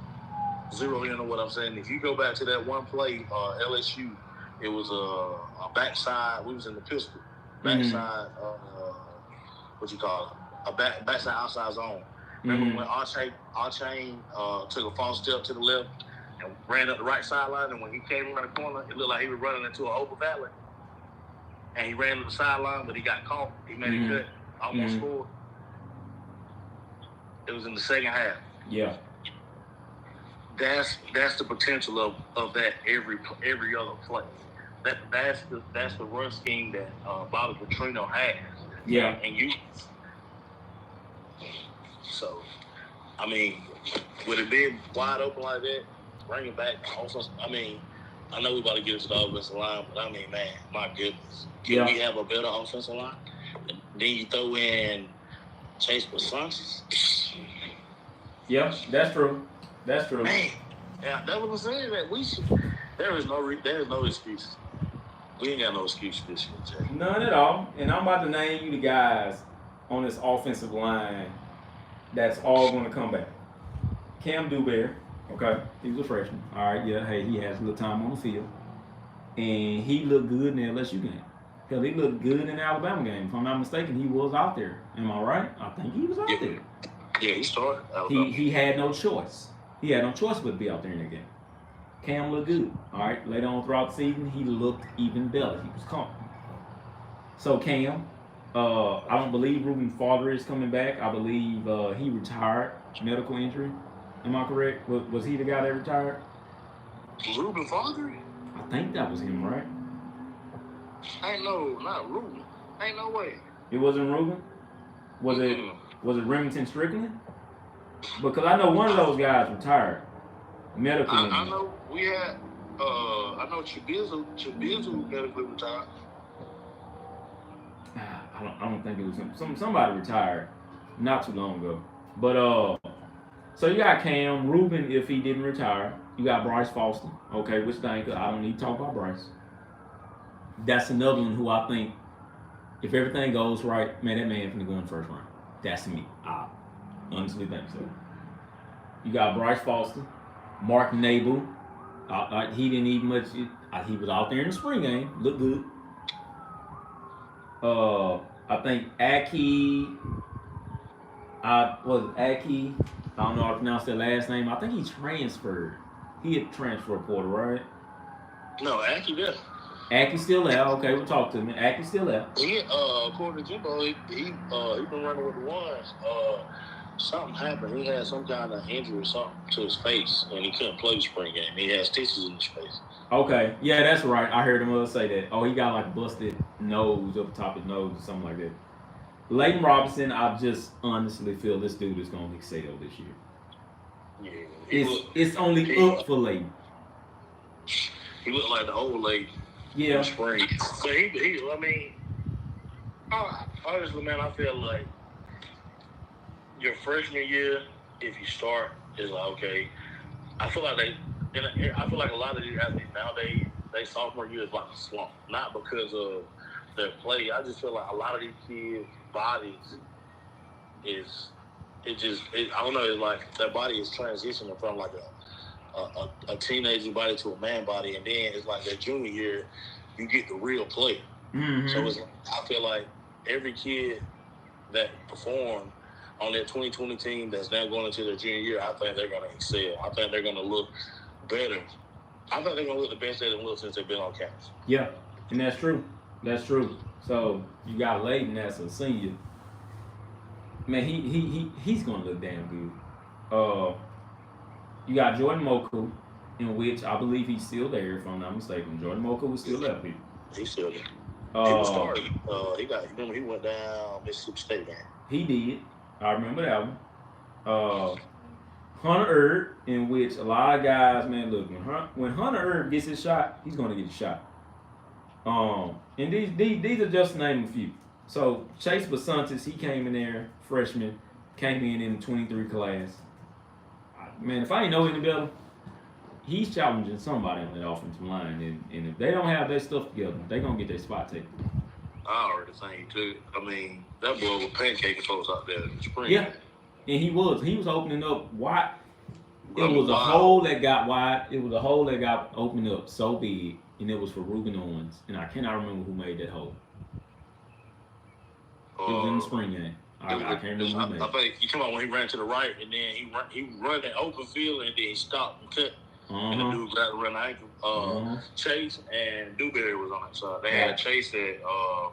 Speaker 3: zero in on what I'm saying. If you go back to that one play, LSU, it was a backside. We was in the pistol. Backside, what you call it? A backside outside zone. Remember when Archain took a false step to the left and ran up the right sideline, and when he came around the corner, it looked like he was running into an open valley. And he ran to the sideline, but he got caught. He made a cut, almost scored. It was in the second half.
Speaker 1: Yeah.
Speaker 3: That's the potential of that every other play. That's the run scheme that Bobby Petrino has.
Speaker 1: Yeah.
Speaker 3: And you. So, I mean, with it being wide open like that, bring it back. Also, I mean, I know we about to get into the offensive line, but I mean, man, my goodness, can we have a better offensive line? Then you throw in Chase Parsons.
Speaker 1: Yeah, that's true. That's true.
Speaker 3: Man, yeah, that was I'm saying that we should. There is no excuses. We ain't got no excuse this year, Jay.
Speaker 1: None at all. And I'm about to name you the guys on this offensive line that's all going to come back. Cam Dewberry, okay, he was a freshman. All right, yeah, hey, he has a little time on the field, and he looked good in the LSU game. Hell, he looked good in the Alabama game. If I'm not mistaken, he was out there. Am I right? I think he was out there.
Speaker 3: Yeah, he started.
Speaker 1: He had no choice. He had no choice but to be out there in the game. Cam looked good. All right, later on throughout the season, he looked even better. He was comfortable. So Cam, I don't believe Ruben Father is coming back. I believe he retired, medical injury. Am I correct? Was he the guy that retired?
Speaker 3: Ruben Father?
Speaker 1: I think that was him, right?
Speaker 3: Ain't no, not Ruben. Ain't no way.
Speaker 1: It wasn't Ruben? Was it Remington Strickland? Because I know one of those guys retired. Medical injury.
Speaker 3: I know we had I know Chibizu medically retired.
Speaker 1: I don't think it was him. Somebody retired not too long ago. But so you got Cam, Ruben if he didn't retire. You got Bryce Foster. Okay, which thing I don't need to talk about Bryce. That's another one who I think if everything goes right, man, that man finna go in the first round. That's me. I honestly think so. You got Bryce Foster, Mark Nabel. He didn't even much. He was out there in the spring game. Looked good. I think Aki. Was Aki? I don't know how to pronounce that last name. I think he transferred. He had transfer portal, right?
Speaker 3: No, Aki there.
Speaker 1: Aki's still there. Okay, we'll talk to him. Aki's still there.
Speaker 3: He, according to Jimbo, he been running with the ones. Something happened. He had some kind of injury or something to his face, and he couldn't play the spring game. He has stitches in his face.
Speaker 1: Okay, yeah, that's right. I heard him say that. Oh, he got like busted nose up top of his nose or something like that. Leighton Robinson, I just honestly feel this dude is going to excel this year.
Speaker 3: Yeah,
Speaker 1: it's only up for Leighton.
Speaker 3: He looked like the old lady.
Speaker 1: Yeah.
Speaker 3: In spring. So he I mean, honestly, man, I feel like your freshman year, if you start, is like, okay. I feel like a lot of these athletes nowadays, they sophomore year is like a slump. Not because of their play. I just feel like a lot of these kids' bodies is I don't know. It's like their body is transitioning from like a teenager body to a man body, and then it's like their junior year, you get the real player.
Speaker 1: Mm-hmm.
Speaker 3: So I feel like every kid that performed on that 2020 team that's now going into their junior year, I think they're going to excel. I think they're going to look better. I think they're going to look the best they have looked since they've been on campus.
Speaker 1: Yeah, and that's true. That's true. So you got Layden as a senior. Man, he's going to look damn good. You got Jordan Moku, in which I believe he's still there, if I'm not mistaken. Jordan Moku was still there, people.
Speaker 3: He's still there. He was started. Remember he went down Mississippi State game.
Speaker 1: He did. I remember that one. Hunter Erb, in which a lot of guys, man, look, when Hunter Erb gets his shot, he's going to get his shot. And these are just to name a few. So Chase Basantis, he came in there, freshman, came in the 23 class. Man, if I ain't know any better, he's challenging somebody on that offensive line, and if they don't have their stuff together, they're gonna get their spot taken.
Speaker 3: I already think too. I mean, that boy was pancaking folks out there in the spring.
Speaker 1: Yeah, and he was opening up wide. It was a hole that got wide. It was a hole that got opened up so big, and it was for Ruben Owens, and I cannot remember who made that hole. It was in the spring game. I can't remember who made it.
Speaker 3: I think you talking about when he ran to the right, and then he run that open field, and then he stopped and cut. And the dude got around the ankle. Chase and Dewberry was on that side. They had Chase at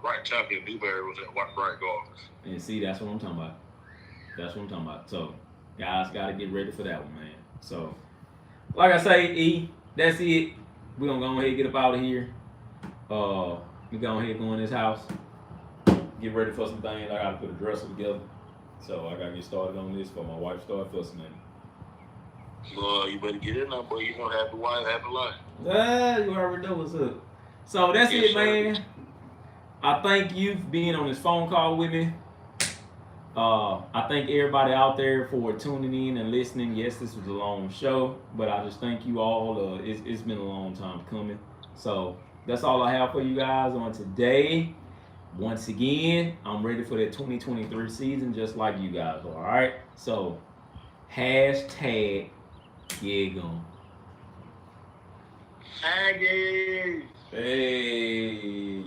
Speaker 3: right tackle, and Dewberry was at right guard.
Speaker 1: And see, that's what I'm talking about. So, guys got to get ready for that one, man. So, like I say, E, that's it. We're going to go ahead and get up out of here. We go ahead and go in this house. Get ready for some things. I got to put a dresser together. So, I got to get started on this before my wife starts fussing at me.
Speaker 3: Boy, you better get in there, boy. You're going to have the wife, have the life.
Speaker 1: You already know what's up. So, that's it, man. I thank you for being on this phone call with me. I thank everybody out there for tuning in and listening. Yes, this was a long show, but I just thank you all. It's been a long time coming. So that's all I have for you guys on today. Once again, I'm ready for that 2023 season just like you guys are. All right? So hashtag yeah gone.
Speaker 3: Aggie.
Speaker 1: Hey.